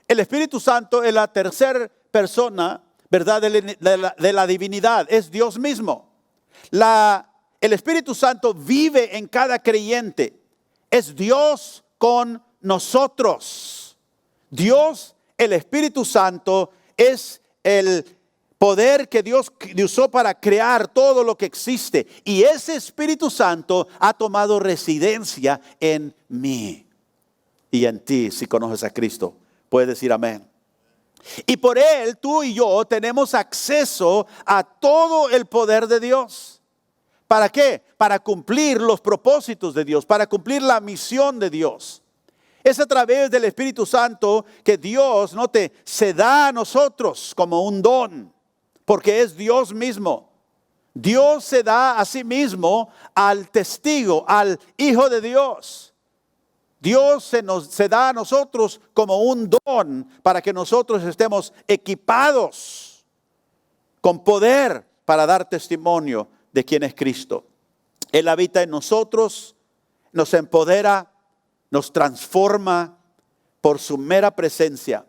El Espíritu Santo es la tercera persona, ¿verdad? De la divinidad. Es Dios mismo. El Espíritu Santo vive en cada creyente. Es Dios con nosotros. Dios, el Espíritu Santo, es el poder que Dios usó para crear todo lo que existe. Y ese Espíritu Santo ha tomado residencia en mí y en ti, si conoces a Cristo. Puedes decir amén. Y por Él, tú y yo tenemos acceso a todo el poder de Dios. ¿Para qué? Para cumplir los propósitos de Dios, para cumplir la misión de Dios. Es a través del Espíritu Santo que Dios, se da a nosotros como un don, porque es Dios mismo. Dios se da a sí mismo al testigo, al Hijo de Dios. Dios se da a nosotros como un don para que nosotros estemos equipados con poder para dar testimonio de quién es Cristo. Él habita en nosotros, nos empodera, nos transforma por su mera presencia.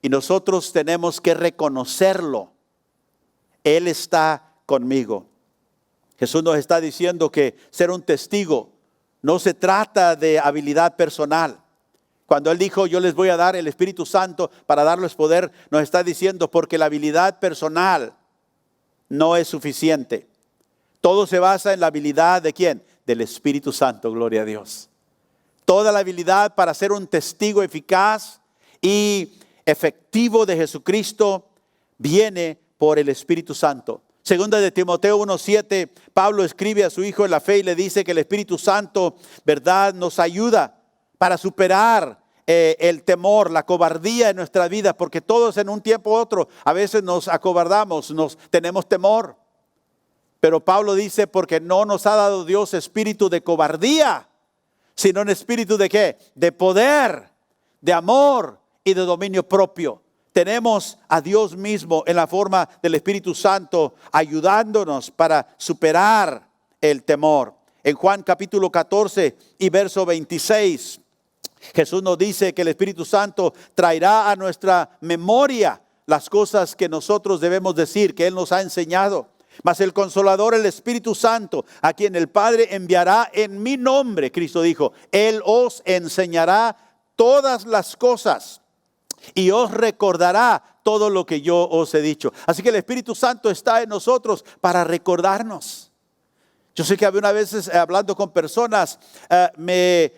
Y nosotros tenemos que reconocerlo. Él está conmigo. Jesús nos está diciendo que ser un testigo no se trata de habilidad personal. Cuando Él dijo, yo les voy a dar el Espíritu Santo para darles poder, nos está diciendo porque la habilidad personal no es suficiente. Todo se basa en la habilidad ¿de quién? Del Espíritu Santo, gloria a Dios. Toda la habilidad para ser un testigo eficaz y efectivo de Jesucristo viene por el Espíritu Santo. Segunda de Timoteo 1:7, Pablo escribe a su hijo en la fe y le dice que el Espíritu Santo, ¿verdad?, nos ayuda para superar el temor, la cobardía en nuestra vida, porque todos en un tiempo u otro a veces nos acobardamos, tenemos temor. Pero Pablo dice, porque no nos ha dado Dios espíritu de cobardía, sino un espíritu de ¿qué? De poder, de amor y de dominio propio. Tenemos a Dios mismo en la forma del Espíritu Santo ayudándonos para superar el temor. En Juan capítulo 14 y verso 26, Jesús nos dice que el Espíritu Santo traerá a nuestra memoria las cosas que nosotros debemos decir, que Él nos ha enseñado. Mas el Consolador, el Espíritu Santo, a quien el Padre enviará en mi nombre, Cristo dijo, Él os enseñará todas las cosas y os recordará todo lo que yo os he dicho. Así que el Espíritu Santo está en nosotros para recordarnos. Yo sé que algunas veces hablando con personas me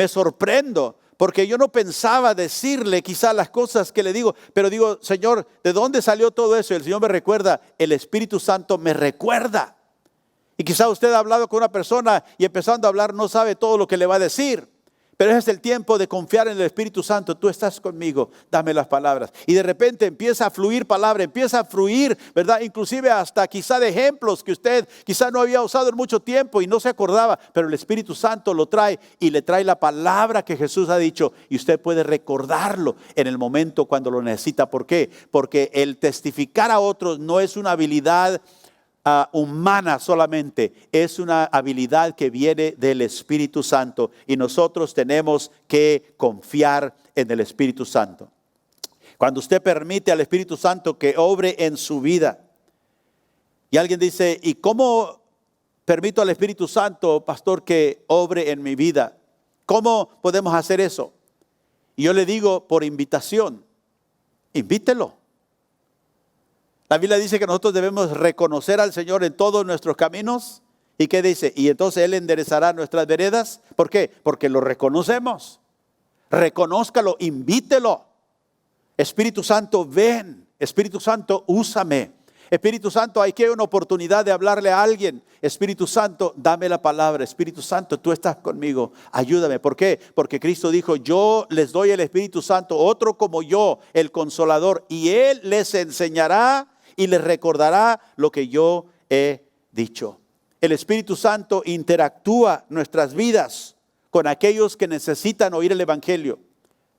sorprendo, porque yo no pensaba decirle quizás las cosas que le digo, pero digo, Señor, ¿de dónde salió todo eso? Y el Señor me recuerda, el Espíritu Santo me recuerda. Y quizás usted ha hablado con una persona y empezando a hablar no sabe todo lo que le va a decir. Pero ese es el tiempo de confiar en el Espíritu Santo. Tú estás conmigo, dame las palabras. Y de repente empieza a fluir palabra, empieza a fluir, ¿verdad? Inclusive hasta quizá de ejemplos que usted quizá no había usado en mucho tiempo y no se acordaba. Pero el Espíritu Santo lo trae y le trae la palabra que Jesús ha dicho. Y usted puede recordarlo en el momento cuando lo necesita. ¿Por qué? Porque el testificar a otros no es una habilidad humana solamente, es una habilidad que viene del Espíritu Santo y nosotros tenemos que confiar en el Espíritu Santo. Cuando usted permite al Espíritu Santo que obre en su vida, y alguien dice, ¿y cómo permito al Espíritu Santo, pastor, que obre en mi vida? ¿Cómo podemos hacer eso? Y yo le digo, por invitación, invítelo. La Biblia dice que nosotros debemos reconocer al Señor en todos nuestros caminos. ¿Y qué dice? Y entonces Él enderezará nuestras veredas. ¿Por qué? Porque lo reconocemos. Reconózcalo, invítelo. Espíritu Santo, ven. Espíritu Santo, úsame. Espíritu Santo, hay que una oportunidad de hablarle a alguien. Espíritu Santo, dame la palabra. Espíritu Santo, tú estás conmigo. Ayúdame. ¿Por qué? Porque Cristo dijo, yo les doy el Espíritu Santo, otro como yo, el Consolador. Y Él les enseñará y les recordará lo que yo he dicho. El Espíritu Santo interactúa nuestras vidas con aquellos que necesitan oír el Evangelio.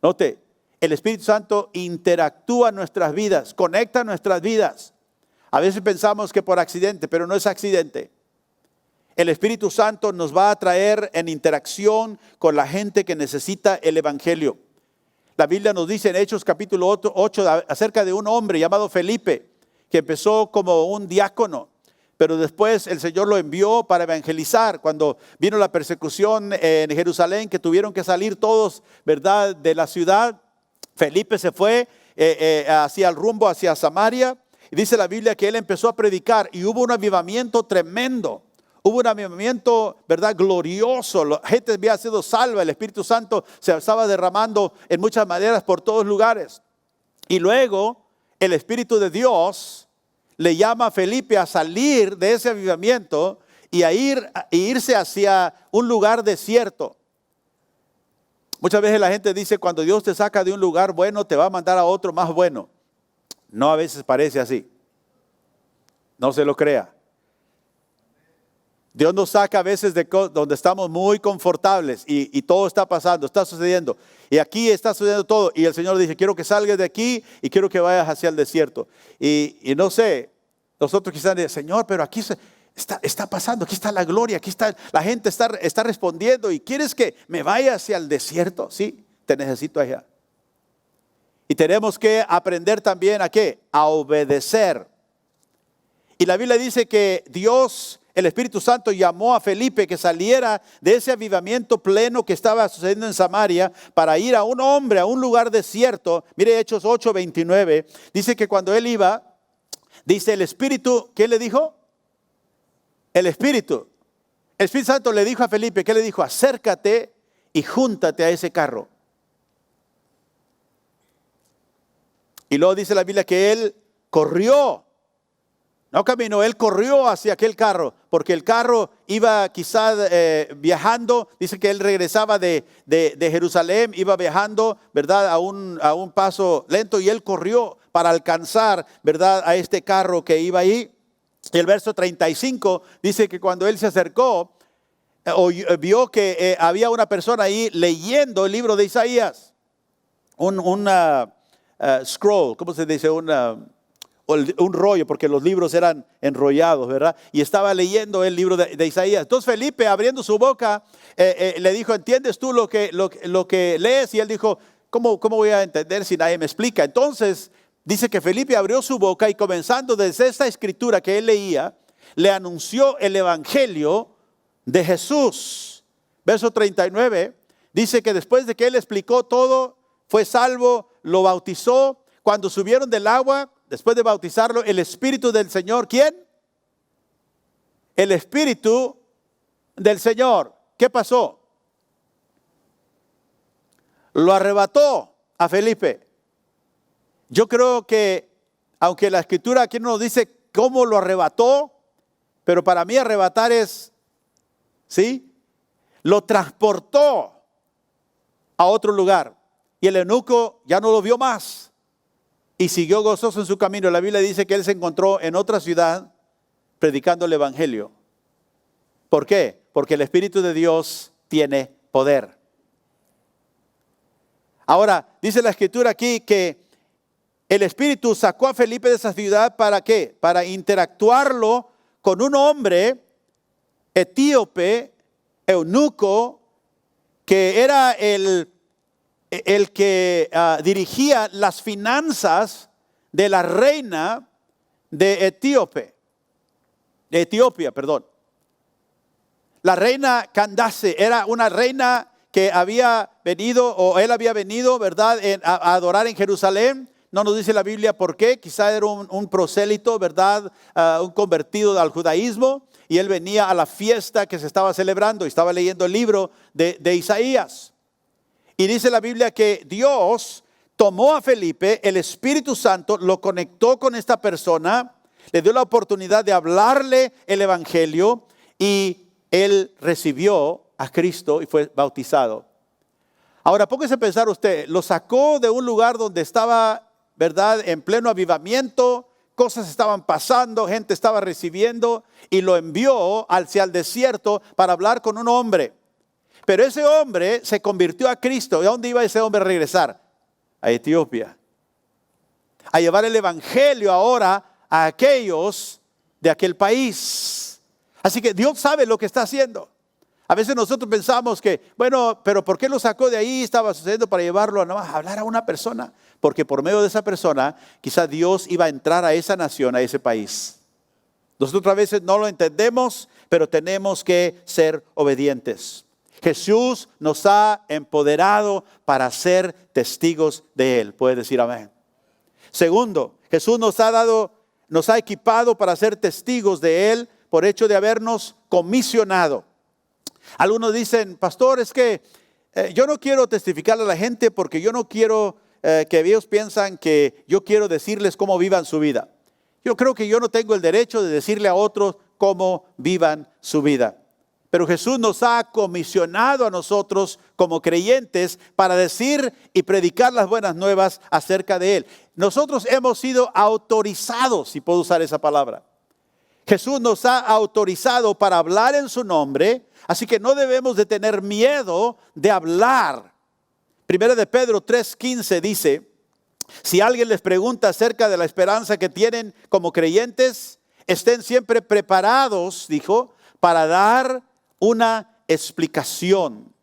Note, el Espíritu Santo interactúa nuestras vidas, conecta nuestras vidas. A veces pensamos que por accidente, pero no es accidente. El Espíritu Santo nos va a traer en interacción con la gente que necesita el Evangelio. La Biblia nos dice en Hechos capítulo 8 acerca de un hombre llamado Felipe, que empezó como un diácono, pero después el Señor lo envió para evangelizar. Cuando vino la persecución en Jerusalén, que tuvieron que salir todos, ¿verdad?, de la ciudad, Felipe se fue hacia el rumbo hacia Samaria. Y dice la Biblia que él empezó a predicar y hubo un avivamiento tremendo. Hubo un avivamiento, ¿verdad?, glorioso. La gente había sido salva. El Espíritu Santo se estaba derramando en muchas maneras por todos lugares. Y luego el Espíritu de Dios le llama a Felipe a salir de ese avivamiento y a irse hacia un lugar desierto. Muchas veces la gente dice, cuando Dios te saca de un lugar bueno, te va a mandar a otro más bueno. No, a veces parece así. No se lo crea. Dios nos saca a veces de donde estamos muy confortables y todo está pasando, está sucediendo. Y aquí está sucediendo todo. Y el Señor dice, quiero que salgas de aquí y quiero que vayas hacia el desierto. Y no sé, nosotros quizás decimos, Señor, pero aquí está pasando, aquí está la gloria, aquí está, la gente está respondiendo. ¿Y quieres que me vaya hacia el desierto? Sí, te necesito allá. Y tenemos que aprender también ¿a qué? A obedecer. Y la Biblia dice que Dios, el Espíritu Santo, llamó a Felipe que saliera de ese avivamiento pleno que estaba sucediendo en Samaria para ir a un hombre, a un lugar desierto. Mire Hechos 8:29. Dice que cuando él iba, dice el Espíritu, ¿qué le dijo? El Espíritu Santo le dijo a Felipe, ¿qué le dijo? Acércate y júntate a ese carro. Y luego dice la Biblia que él corrió. No caminó, él corrió hacia aquel carro, porque el carro iba quizás viajando. Dice que él regresaba de Jerusalén, iba viajando, ¿verdad? A un paso lento, y él corrió para alcanzar, ¿verdad?, a este carro que iba ahí. Y el verso 35 dice que cuando él se acercó, vio que había una persona ahí leyendo el libro de Isaías. Una scroll, ¿cómo se dice? Un rollo, porque los libros eran enrollados, ¿verdad? Y estaba leyendo el libro de Isaías. Entonces Felipe, abriendo su boca, le dijo, ¿entiendes tú lo que lees? Y él dijo, ¿cómo voy a entender si nadie me explica? Entonces dice que Felipe abrió su boca y, comenzando desde esta escritura que él leía, le anunció el evangelio de Jesús. Verso 39 dice que después de que él explicó todo, fue salvo, lo bautizó. Cuando subieron del agua, después de bautizarlo, el Espíritu del Señor, ¿quién? El Espíritu del Señor. ¿Qué pasó? Lo arrebató a Felipe. Yo creo que, aunque la Escritura aquí no nos dice cómo lo arrebató, pero para mí arrebatar es, ¿sí?, lo transportó a otro lugar. Y el eunuco ya no lo vio más y siguió gozoso en su camino. La Biblia dice que él se encontró en otra ciudad predicando el evangelio. ¿Por qué? Porque el Espíritu de Dios tiene poder. Ahora, dice la Escritura aquí que el Espíritu sacó a Felipe de esa ciudad, ¿para qué? Para interactuarlo con un hombre etíope, eunuco, que era el que dirigía las finanzas de la reina de Etiopía. La reina Candace era una reina que había venido, o él había venido, ¿verdad?, a adorar en Jerusalén. No nos dice la Biblia por qué. Quizá era un prosélito, ¿verdad?, un convertido al judaísmo. Y él venía a la fiesta que se estaba celebrando y estaba leyendo el libro de Isaías. Y dice la Biblia que Dios tomó a Felipe, el Espíritu Santo lo conectó con esta persona, le dio la oportunidad de hablarle el evangelio y él recibió a Cristo y fue bautizado. Ahora póngase a pensar usted, lo sacó de un lugar donde estaba, ¿verdad?, en pleno avivamiento, cosas estaban pasando, gente estaba recibiendo, y lo envió hacia el desierto para hablar con un hombre. Pero ese hombre se convirtió a Cristo. ¿Y a dónde iba ese hombre a regresar? A Etiopía. A llevar el evangelio ahora a aquellos de aquel país. Así que Dios sabe lo que está haciendo. A veces nosotros pensamos que, bueno, pero ¿por qué lo sacó de ahí? Estaba sucediendo para llevarlo a hablar a una persona. Porque por medio de esa persona, quizá Dios iba a entrar a esa nación, a ese país. Nosotros a veces no lo entendemos, pero tenemos que ser obedientes. Jesús nos ha empoderado para ser testigos de Él. Puede decir amén. Segundo, Jesús nos ha equipado para ser testigos de Él por hecho de habernos comisionado. Algunos dicen, pastor, es que yo no quiero testificarle a la gente porque yo no quiero que ellos piensan que yo quiero decirles cómo vivan su vida. Yo creo que yo no tengo el derecho de decirle a otros cómo vivan su vida. Pero Jesús nos ha comisionado a nosotros como creyentes para decir y predicar las buenas nuevas acerca de Él. Nosotros hemos sido autorizados, si puedo usar esa palabra. Jesús nos ha autorizado para hablar en su nombre, así que no debemos de tener miedo de hablar. Primera de Pedro 3:15 dice, si alguien les pregunta acerca de la esperanza que tienen como creyentes, estén siempre preparados, dijo, para dar una explicación.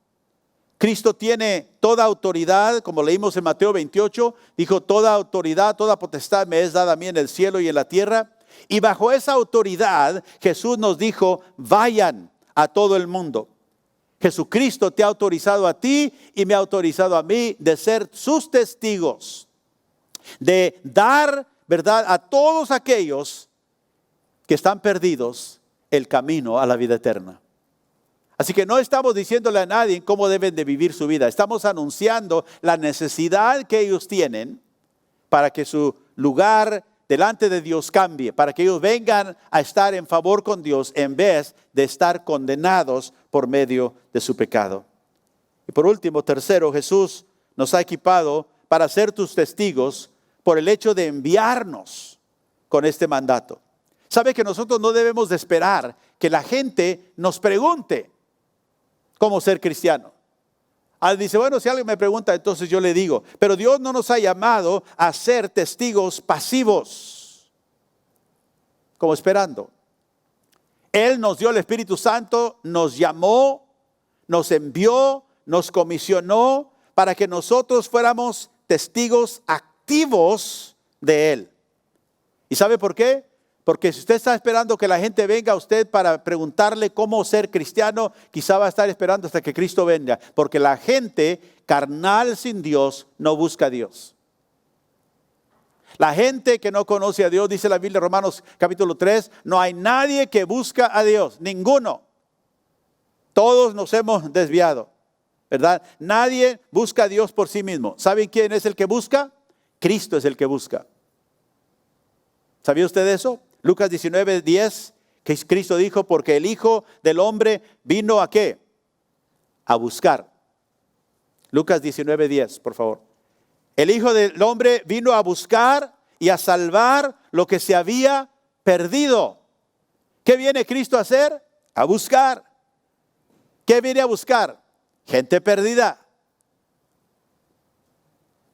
Cristo tiene toda autoridad, como leímos en Mateo 28, dijo, toda autoridad, toda potestad me es dada a mí en el cielo y en la tierra. Y bajo esa autoridad, Jesús nos dijo, vayan a todo el mundo. Jesucristo te ha autorizado a ti y me ha autorizado a mí de ser sus testigos, de dar, ¿verdad?, a todos aquellos que están perdidos el camino a la vida eterna. Así que no estamos diciéndole a nadie cómo deben de vivir su vida. Estamos anunciando la necesidad que ellos tienen para que su lugar delante de Dios cambie, para que ellos vengan a estar en favor con Dios en vez de estar condenados por medio de su pecado. Y por último, tercero, Jesús nos ha equipado para ser tus testigos por el hecho de enviarnos con este mandato. Sabe que nosotros no debemos de esperar que la gente nos pregunte cómo ser cristiano. Alguien dice, bueno, si alguien me pregunta, entonces yo le digo. Pero Dios no nos ha llamado a ser testigos pasivos, como esperando. Él nos dio el Espíritu Santo, nos llamó, nos envió, nos comisionó para que nosotros fuéramos testigos activos de Él. ¿Y sabe por qué? Porque si usted está esperando que la gente venga a usted para preguntarle cómo ser cristiano, quizá va a estar esperando hasta que Cristo venga. Porque la gente carnal sin Dios no busca a Dios. La gente que no conoce a Dios, dice la Biblia, Romanos capítulo 3, no hay nadie que busca a Dios, ninguno. Todos nos hemos desviado, ¿verdad? Nadie busca a Dios por sí mismo. ¿Saben quién es el que busca? Cristo es el que busca. ¿Sabía usted eso? Lucas 19:10, que Cristo dijo, porque el Hijo del Hombre vino ¿a qué? A buscar. Lucas 19:10, por favor. El Hijo del Hombre vino a buscar y a salvar lo que se había perdido. ¿Qué viene Cristo a hacer? A buscar. ¿Qué viene a buscar? Gente perdida.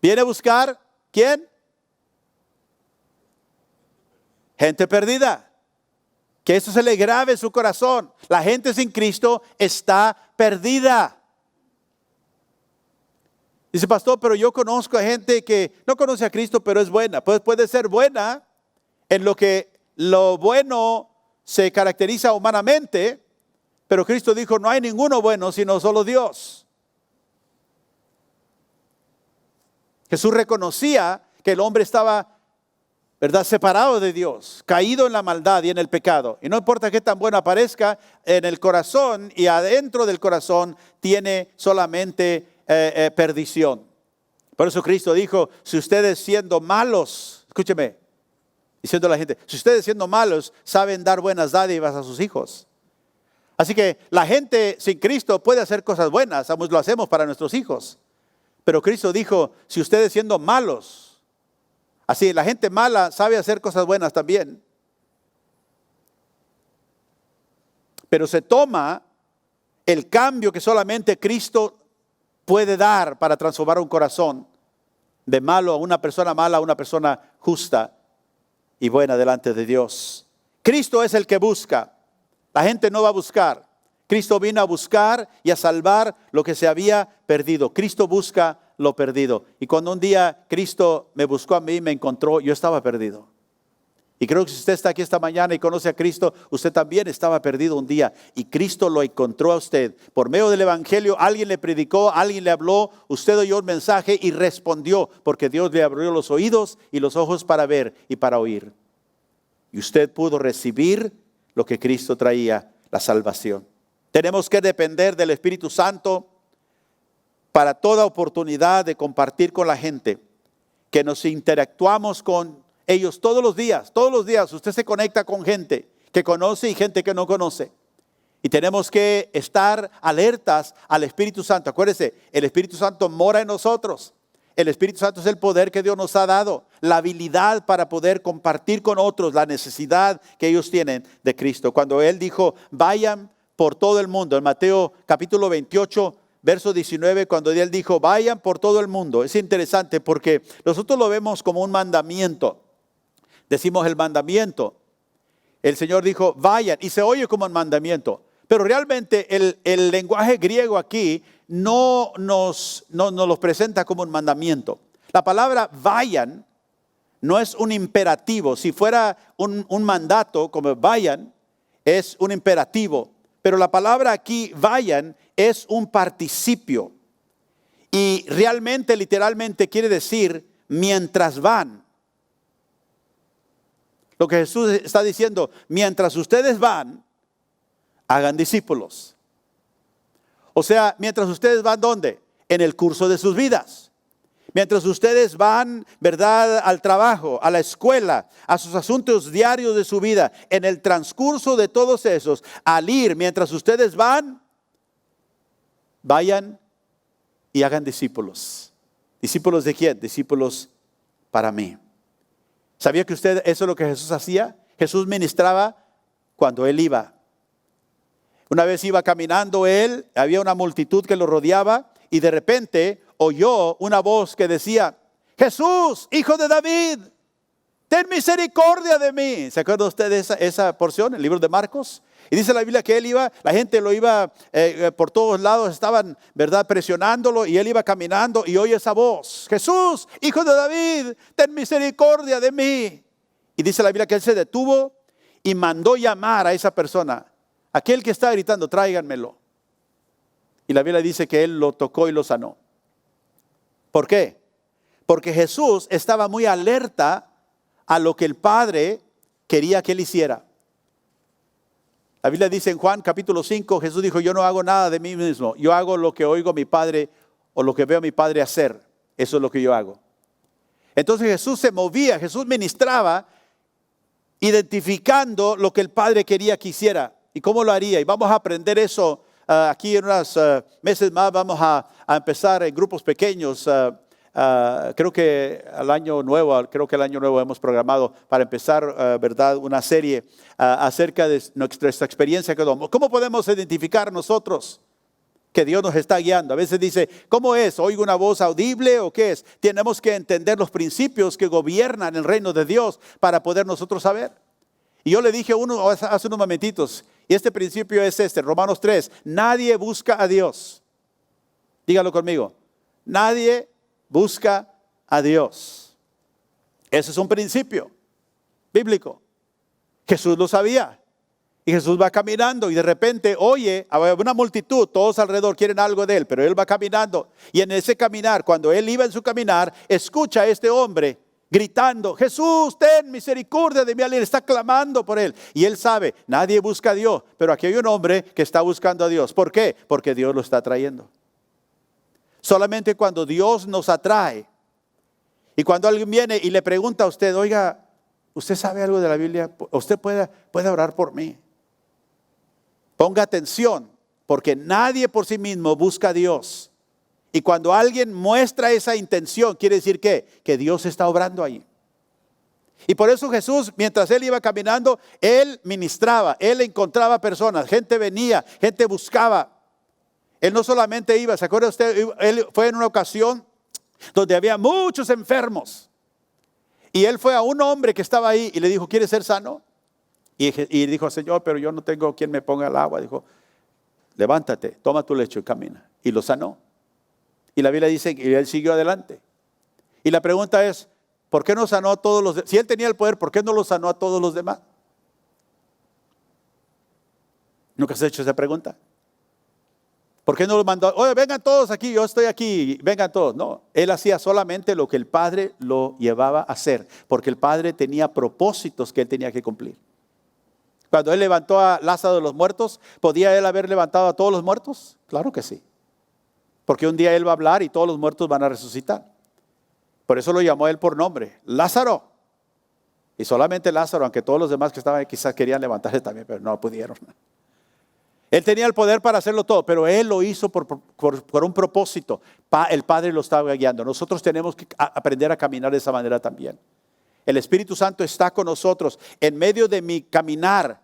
¿Viene a buscar quién? Gente perdida. Que eso se le grabe en su corazón. La gente sin Cristo está perdida. Dice, pastor, pero yo conozco a gente que no conoce a Cristo, pero es buena. Pues puede ser buena en lo que lo bueno se caracteriza humanamente, pero Cristo dijo, no hay ninguno bueno sino solo Dios. Jesús reconocía que el hombre estaba, ¿verdad?, separado de Dios, caído en la maldad y en el pecado. Y no importa qué tan bueno aparezca, en el corazón y adentro del corazón tiene solamente perdición. Por eso Cristo dijo, si ustedes siendo malos, escúcheme, diciendo a la gente, si ustedes siendo malos saben dar buenas dádivas a sus hijos. Así que la gente sin Cristo puede hacer cosas buenas, lo hacemos para nuestros hijos. Pero Cristo dijo, si ustedes siendo malos, así la gente mala sabe hacer cosas buenas también. Pero se toma el cambio que solamente Cristo puede dar para transformar un corazón de malo a una persona mala, a una persona justa y buena delante de Dios. Cristo es el que busca. La gente no va a buscar. Cristo vino a buscar y a salvar lo que se había perdido. Cristo busca lo perdido. Y cuando un día Cristo me buscó a mí, me encontró, yo estaba perdido. Y creo que si usted está aquí esta mañana y conoce a Cristo, usted también estaba perdido un día. Y Cristo lo encontró a usted. Por medio del Evangelio, alguien le predicó, alguien le habló, usted oyó un mensaje y respondió, porque Dios le abrió los oídos y los ojos para ver y para oír. Y usted pudo recibir lo que Cristo traía, la salvación. Tenemos que depender del Espíritu Santo para toda oportunidad de compartir con la gente, que nos interactuamos con ellos todos los días usted se conecta con gente que conoce y gente que no conoce. Y tenemos que estar alertas al Espíritu Santo. Acuérdese, el Espíritu Santo mora en nosotros. El Espíritu Santo es el poder que Dios nos ha dado, la habilidad para poder compartir con otros la necesidad que ellos tienen de Cristo. Cuando Él dijo, vayan por todo el mundo, en Mateo capítulo 28, verso 19, cuando Él dijo, vayan por todo el mundo. Es interesante porque nosotros lo vemos como un mandamiento. Decimos el mandamiento. El Señor dijo, vayan, y se oye como un mandamiento. Pero realmente el lenguaje griego aquí no nos lo presenta como un mandamiento. La palabra vayan no es un imperativo. Si fuera un mandato como vayan, es un imperativo. Pero la palabra aquí, vayan, es un participio. Y realmente, literalmente quiere decir mientras van. Lo que Jesús está diciendo, mientras ustedes van, hagan discípulos. O sea, mientras ustedes van, ¿dónde? En el curso de sus vidas. mientras ustedes van, ¿verdad?, al trabajo, a la escuela, a sus asuntos diarios de su vida, en el transcurso de todos esos, al ir, mientras ustedes van, vayan y hagan discípulos. ¿Discípulos de quién? Discípulos para mí. ¿Sabía que usted eso es lo que Jesús hacía? Jesús ministraba cuando Él iba. Una vez iba caminando Él, había una multitud que lo rodeaba y de repente oyó una voz que decía: Jesús, hijo de David, ten misericordia de mí. ¿Se acuerda usted de esa porción, el libro de Marcos? Y dice la Biblia que él iba, la gente lo iba por todos lados, estaban, ¿verdad?, presionándolo, y él iba caminando y oye esa voz: Jesús, hijo de David, ten misericordia de mí. Y dice la Biblia que él se detuvo y mandó llamar a esa persona, aquel que está gritando: tráiganmelo. Y la Biblia dice que él lo tocó y lo sanó. ¿Por qué? Porque Jesús estaba muy alerta a lo que el Padre quería que él hiciera. La Biblia dice en Juan capítulo 5, Jesús dijo: yo no hago nada de mí mismo, yo hago lo que oigo a mi Padre o lo que veo a mi Padre hacer. Eso es lo que yo hago. Entonces Jesús se movía, Jesús ministraba identificando lo que el Padre quería que hiciera. ¿Y cómo lo haría? Y vamos a aprender eso aquí en unos meses más. Vamos a empezar en grupos pequeños. Creo que el año nuevo hemos programado para empezar, ¿verdad?, una serie acerca de nuestra experiencia. ¿Cómo podemos identificar nosotros que Dios nos está guiando? A veces dice: ¿cómo es? ¿Oigo una voz audible o qué es? Tenemos que entender los principios que gobiernan el reino de Dios para poder nosotros saber. Y yo le dije a uno hace unos momentitos, y este principio es Romanos 3, nadie busca a Dios. Dígalo conmigo: nadie busca a Dios. Ese es un principio bíblico. Jesús lo sabía. Y Jesús va caminando y de repente oye a una multitud, todos alrededor quieren algo de él, pero él va caminando. Y en ese caminar, cuando él iba en su caminar, escucha a este hombre gritando: Jesús, ten misericordia de mí. Él está clamando por él. Y él sabe, nadie busca a Dios, pero aquí hay un hombre que está buscando a Dios. ¿Por qué? Porque Dios lo está trayendo. Solamente cuando Dios nos atrae, y cuando alguien viene y le pregunta a usted: oiga, ¿usted sabe algo de la Biblia? ¿Usted puede orar por mí? Ponga atención, porque nadie por sí mismo busca a Dios. Y cuando alguien muestra esa intención, quiere decir que Dios está obrando ahí. Y por eso Jesús, mientras él iba caminando, él ministraba, él encontraba personas, gente venía, gente buscaba. Él no solamente iba, ¿se acuerda usted? Él fue en una ocasión donde había muchos enfermos. Y él fue a un hombre que estaba ahí y le dijo: ¿quieres ser sano? Y dijo: Señor, pero yo no tengo quien me ponga el agua. Dijo: levántate, toma tu lecho y camina. Y lo sanó. Y la Biblia dice que él siguió adelante. Y la pregunta es: ¿por qué no sanó a todos los demás? Si él tenía el poder, ¿por qué no lo sanó a todos los demás? ¿Nunca se ha hecho esa pregunta? ¿Por qué no lo mandó? Oye, vengan todos aquí, yo estoy aquí, vengan todos. No, él hacía solamente lo que el Padre lo llevaba a hacer, porque el Padre tenía propósitos que él tenía que cumplir. Cuando él levantó a Lázaro de los muertos, ¿podía él haber levantado a todos los muertos? Claro que sí. Porque un día él va a hablar y todos los muertos van a resucitar. Por eso lo llamó él por nombre: Lázaro. Y solamente Lázaro, aunque todos los demás que estaban ahí quizás querían levantarse también, pero no pudieron. Él tenía el poder para hacerlo todo, pero él lo hizo por un propósito. El Padre lo estaba guiando. Nosotros tenemos que aprender a caminar de esa manera también. El Espíritu Santo está con nosotros en medio de mi caminar.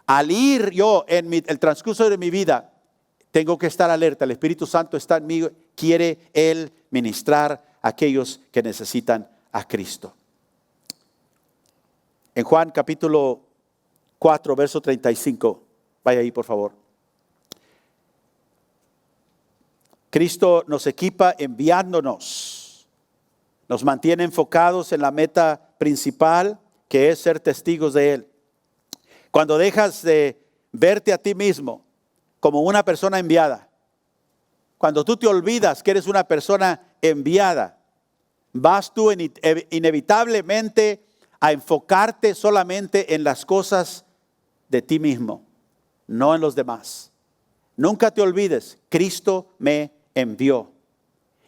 Al ir yo en el transcurso de mi vida, tengo que estar alerta. El Espíritu Santo está en mí, quiere Él ministrar a aquellos que necesitan a Cristo. En Juan capítulo 4, verso 35, vaya ahí por favor. Cristo nos equipa enviándonos, nos mantiene enfocados en la meta principal, que es ser testigos de Él. Cuando dejas de verte a ti mismo como una persona enviada, cuando tú te olvidas que eres una persona enviada, vas tú inevitablemente a enfocarte solamente en las cosas de ti mismo, no en los demás. Nunca te olvides, Cristo me envió.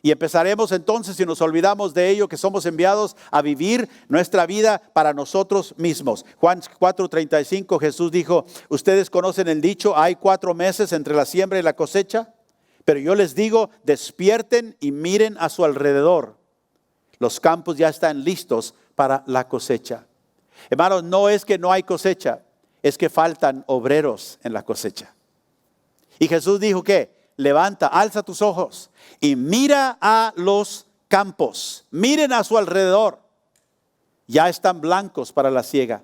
Y empezaremos entonces, si nos olvidamos de ello, que somos enviados a vivir nuestra vida para nosotros mismos. Juan 4:35, Jesús dijo, ustedes conocen el dicho, hay 4 meses entre la siembra y la cosecha. Pero yo les digo, despierten y miren a su alrededor. Los campos ya están listos para la cosecha. Hermanos, no es que no hay cosecha, es que faltan obreros en la cosecha. Y Jesús dijo que, levanta, alza tus ojos y mira a los campos. Miren a su alrededor. Ya están blancos para la siega.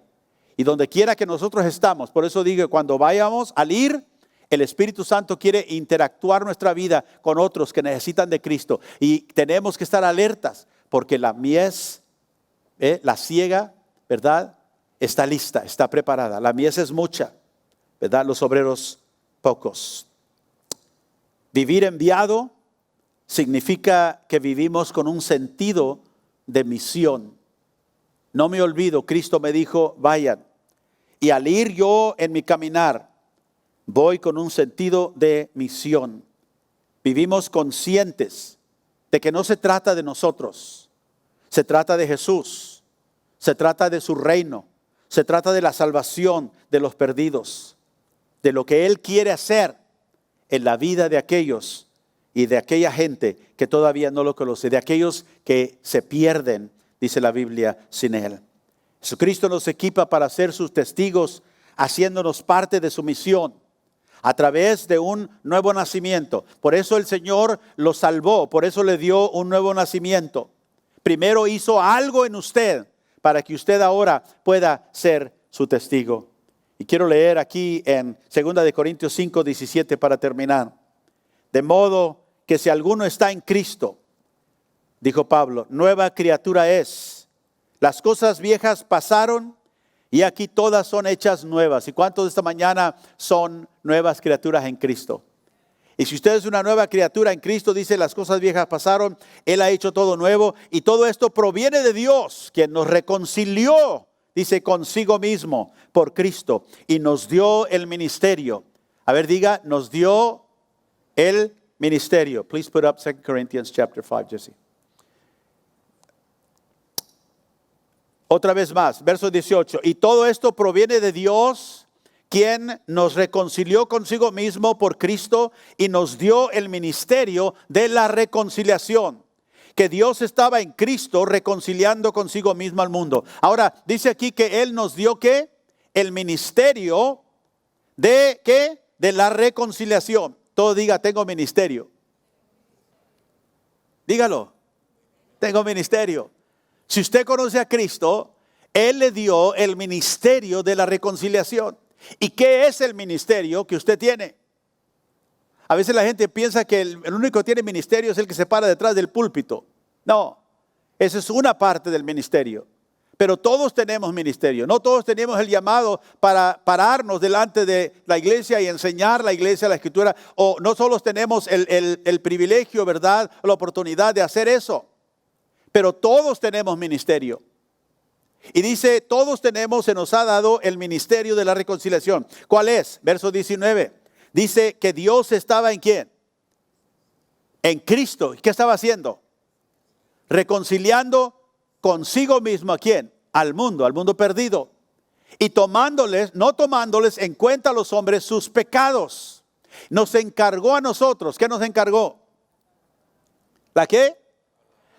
Y donde quiera que nosotros estamos, por eso digo, cuando vayamos al ir, el Espíritu Santo quiere interactuar nuestra vida con otros que necesitan de Cristo. Y tenemos que estar alertas porque la mies, la siega, ¿verdad? Está lista, está preparada. La mies es mucha, ¿verdad? Los obreros pocos. Vivir enviado significa que vivimos con un sentido de misión. No me olvido, Cristo me dijo, vayan. Y al ir yo en mi caminar, voy con un sentido de misión. Vivimos conscientes de que no se trata de nosotros. Se trata de Jesús. Se trata de su reino. Se trata de la salvación de los perdidos. De lo que Él quiere hacer en la vida de aquellos y de aquella gente que todavía no lo conoce, de aquellos que se pierden, dice la Biblia, sin Él. Jesucristo nos equipa para ser sus testigos, haciéndonos parte de su misión a través de un nuevo nacimiento. Por eso el Señor lo salvó, por eso le dio un nuevo nacimiento. Primero hizo algo en usted para que usted ahora pueda ser su testigo. Y quiero leer aquí en 2 Corintios 5, 17 para terminar. De modo que si alguno está en Cristo, dijo Pablo, nueva criatura es. Las cosas viejas pasaron y aquí todas son hechas nuevas. ¿Y cuántos de esta mañana son nuevas criaturas en Cristo? Y si usted es una nueva criatura en Cristo, dice, las cosas viejas pasaron, Él ha hecho todo nuevo. Y todo esto proviene de Dios, quien nos reconcilió, dice, consigo mismo por Cristo y nos dio el ministerio. A ver, diga, nos dio el ministerio. Please put up 2 Corinthians chapter 5, Jesse. Otra vez más, verso 18. Y todo esto proviene de Dios, quien nos reconcilió consigo mismo por Cristo y nos dio el ministerio de la reconciliación. Que Dios estaba en Cristo reconciliando consigo mismo al mundo. Ahora, dice aquí que Él nos dio ¿qué? El ministerio de ¿qué? De la reconciliación. Todo diga, tengo ministerio. Dígalo, tengo ministerio. Si usted conoce a Cristo, Él le dio el ministerio de la reconciliación. ¿Y qué es el ministerio que usted tiene? A veces la gente piensa que el único que tiene ministerio es el que se para detrás del púlpito. No, esa es una parte del ministerio. Pero todos tenemos ministerio. No todos tenemos el llamado para pararnos delante de la iglesia y enseñar la iglesia, la escritura. O no solo tenemos el privilegio, ¿verdad? La oportunidad de hacer eso. Pero todos tenemos ministerio. Y dice, todos tenemos, se nos ha dado el ministerio de la reconciliación. ¿Cuál es? Verso 19. Dice que Dios estaba ¿en quién? En Cristo. ¿Qué estaba haciendo? Reconciliando consigo mismo ¿a quién? Al mundo perdido. Y no tomándoles en cuenta a los hombres sus pecados. Nos encargó a nosotros. ¿Qué nos encargó? ¿La qué?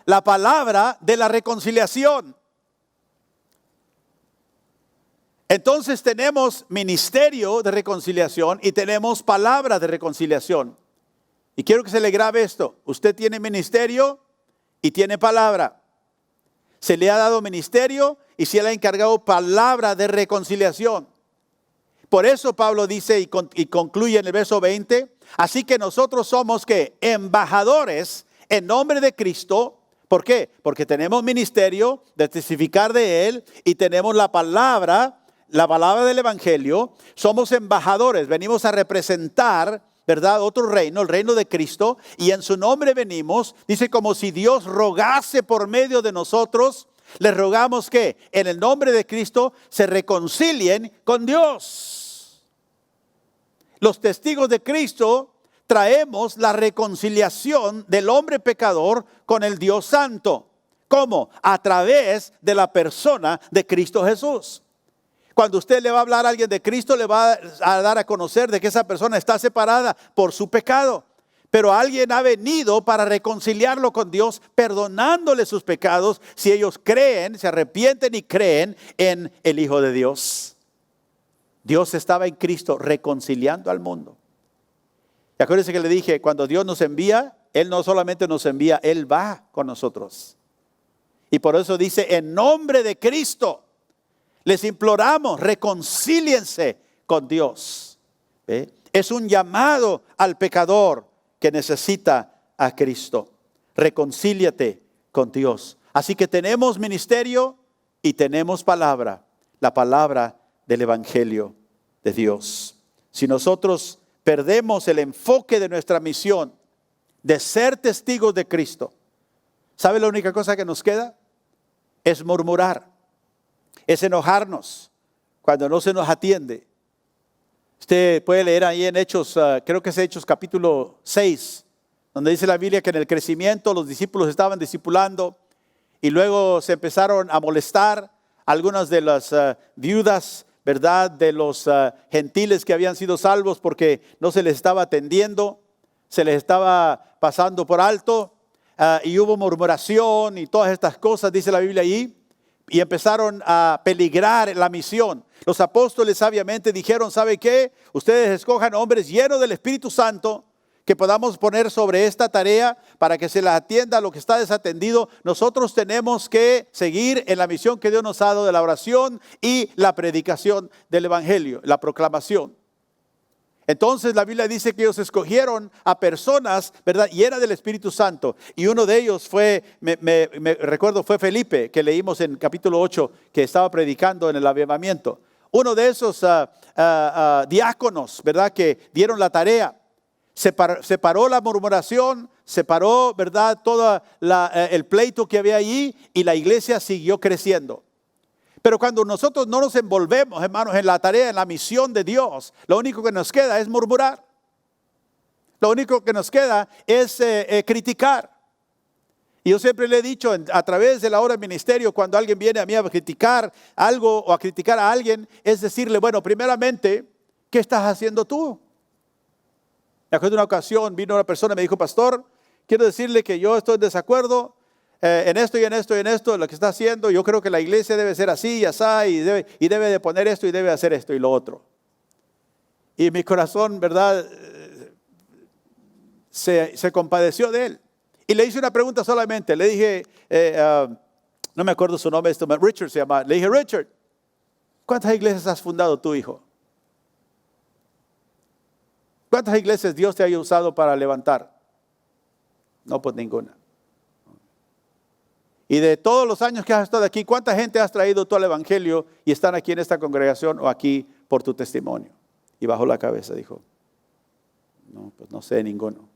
La palabra de la reconciliación. Entonces tenemos ministerio de reconciliación y tenemos palabra de reconciliación. Y quiero que se le grabe esto. Usted tiene ministerio y tiene palabra. Se le ha dado ministerio y se le ha encargado palabra de reconciliación. Por eso Pablo dice y concluye en el verso 20. Así que nosotros somos ¿qué? Embajadores en nombre de Cristo. ¿Por qué? Porque tenemos ministerio de testificar de Él y tenemos la palabra del Evangelio. Somos embajadores, venimos a representar, ¿verdad? Otro reino, el reino de Cristo, y en su nombre venimos, dice, como si Dios rogase por medio de nosotros, les rogamos que en el nombre de Cristo se reconcilien con Dios. Los testigos de Cristo traemos la reconciliación del hombre pecador con el Dios Santo. ¿Cómo? A través de la persona de Cristo Jesús. Cuando usted le va a hablar a alguien de Cristo, le va a dar a conocer de que esa persona está separada por su pecado. Pero alguien ha venido para reconciliarlo con Dios, perdonándole sus pecados, si ellos creen, se arrepienten y creen en el Hijo de Dios. Dios estaba en Cristo reconciliando al mundo. Y acuérdense que le dije, cuando Dios nos envía, Él no solamente nos envía, Él va con nosotros. Y por eso dice, en nombre de Cristo, les imploramos, reconcíliense con Dios. ¿Ve? Es un llamado al pecador que necesita a Cristo. Reconcíliate con Dios. Así que tenemos ministerio y tenemos palabra, la palabra del Evangelio de Dios. Si nosotros perdemos el enfoque de nuestra misión de ser testigos de Cristo, ¿sabe la única cosa que nos queda? Es murmurar, es enojarnos cuando no se nos atiende. Usted puede leer ahí en Hechos, creo que es Hechos capítulo 6, donde dice la Biblia que en el crecimiento los discípulos estaban discipulando y luego se empezaron a molestar algunas de las viudas, ¿verdad? De los gentiles que habían sido salvos porque no se les estaba atendiendo, se les estaba pasando por alto y hubo murmuración y todas estas cosas, dice la Biblia ahí. Y empezaron a peligrar la misión. Los apóstoles sabiamente dijeron, ¿sabe qué? Ustedes escojan hombres llenos del Espíritu Santo que podamos poner sobre esta tarea para que se la atienda a lo que está desatendido. Nosotros tenemos que seguir en la misión que Dios nos ha dado de la oración y la predicación del Evangelio, la proclamación. Entonces la Biblia dice que ellos escogieron a personas, ¿verdad?, llenas del Espíritu Santo. Y uno de ellos fue, recuerdo, fue Felipe, que leímos en capítulo 8, que estaba predicando en el avivamiento. Uno de esos diáconos, ¿verdad?, que dieron la tarea. Separó la murmuración, separó, ¿verdad?, todo el pleito que había allí y la iglesia siguió creciendo. Pero cuando nosotros no nos envolvemos, hermanos, en la tarea, en la misión de Dios, lo único que nos queda es murmurar. Lo único que nos queda es criticar. Y yo siempre le he dicho a través de la obra de ministerio, cuando alguien viene a mí a criticar algo o a criticar a alguien, es decirle, bueno, primeramente, ¿qué estás haciendo tú? Me acuerdo de una ocasión, vino una persona y me dijo, pastor, quiero decirle que yo estoy en desacuerdo en esto y en esto y en esto, lo que está haciendo. Yo creo que la iglesia debe ser así y así, y debe de poner esto y debe hacer esto y lo otro. Y mi corazón, ¿verdad?, se compadeció de él. Y le hice una pregunta solamente. Le dije, no me acuerdo su nombre, Richard se llama. Le dije, Richard, ¿cuántas iglesias has fundado tú, hijo? ¿Cuántas iglesias Dios te haya usado para levantar? No, pues ninguna. Y de todos los años que has estado aquí, ¿cuánta gente has traído tú al Evangelio y están aquí en esta congregación o aquí por tu testimonio? Y bajó la cabeza, dijo, no, pues no sé, ninguno.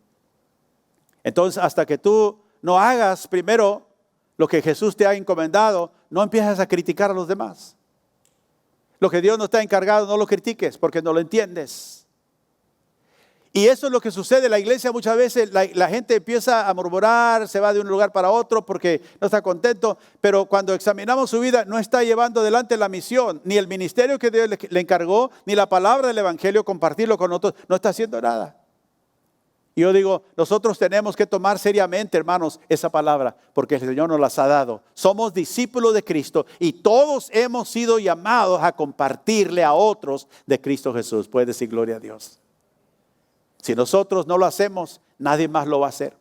Entonces, hasta que tú no hagas primero lo que Jesús te ha encomendado, no empieces a criticar a los demás. Lo que Dios no te ha encargado, no lo critiques porque no lo entiendes. Y eso es lo que sucede en la iglesia. Muchas veces la gente empieza a murmurar, se va de un lugar para otro porque no está contento, pero cuando examinamos su vida no está llevando adelante la misión, ni el ministerio que Dios le encargó, ni la palabra del Evangelio, compartirlo con otros, no está haciendo nada. Y yo digo, nosotros tenemos que tomar seriamente, hermanos, esa palabra, porque el Señor nos las ha dado. Somos discípulos de Cristo y todos hemos sido llamados a compartirle a otros de Cristo Jesús. Puede decir gloria a Dios. Si nosotros no lo hacemos, nadie más lo va a hacer.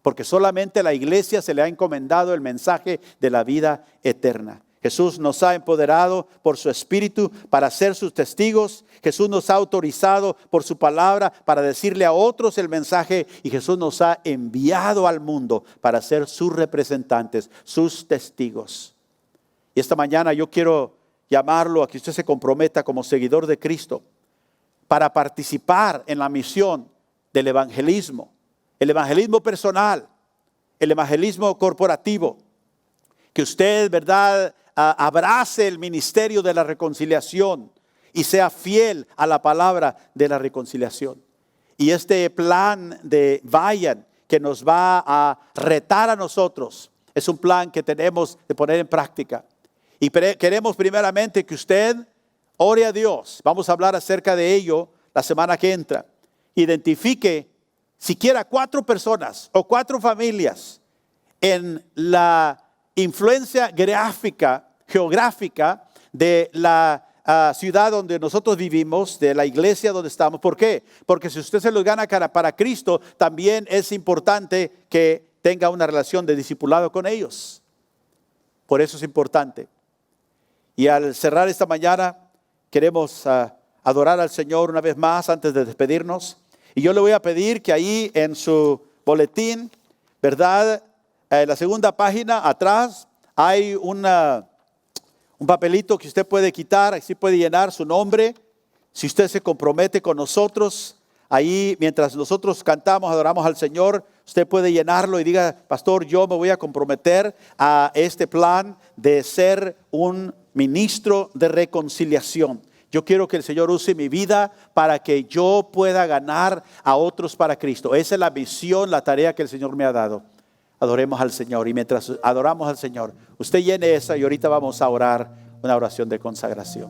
Porque solamente a la iglesia se le ha encomendado el mensaje de la vida eterna. Jesús nos ha empoderado por su Espíritu para ser sus testigos. Jesús nos ha autorizado por su palabra para decirle a otros el mensaje. Y Jesús nos ha enviado al mundo para ser sus representantes, sus testigos. Y esta mañana yo quiero llamarlo a que usted se comprometa como seguidor de Cristo para participar en la misión del evangelismo, el evangelismo personal, el evangelismo corporativo. Que usted, ¿verdad?, abrace el ministerio de la reconciliación y sea fiel a la palabra de la reconciliación. y este plan de vayan, que nos va a retar a nosotros, es un plan que tenemos de poner en práctica. Y queremos primeramente que usted ore a Dios. Vamos a hablar acerca de ello la semana que entra. Identifique siquiera 4 personas o 4 familias en la influencia geográfica de la ciudad donde nosotros vivimos, de la iglesia donde estamos. ¿Por qué? Porque si usted se los gana para Cristo, también es importante que tenga una relación de discipulado con ellos. Por eso es importante. Y al cerrar esta mañana, queremos adorar al Señor una vez más antes de despedirnos. Y yo le voy a pedir que ahí en su boletín, ¿verdad? En la segunda página, atrás, hay un papelito que usted puede quitar, así puede llenar su nombre. Si usted se compromete con nosotros, ahí mientras nosotros cantamos, adoramos al Señor, usted puede llenarlo y diga: pastor, yo me voy a comprometer a este plan de ser un ministro de reconciliación. Yo quiero que el Señor use mi vida para que yo pueda ganar a otros para Cristo. Esa es la misión, la tarea que el Señor me ha dado. Adoremos al Señor, y mientras adoramos al Señor, usted llene esa y ahorita vamos a orar una oración de consagración.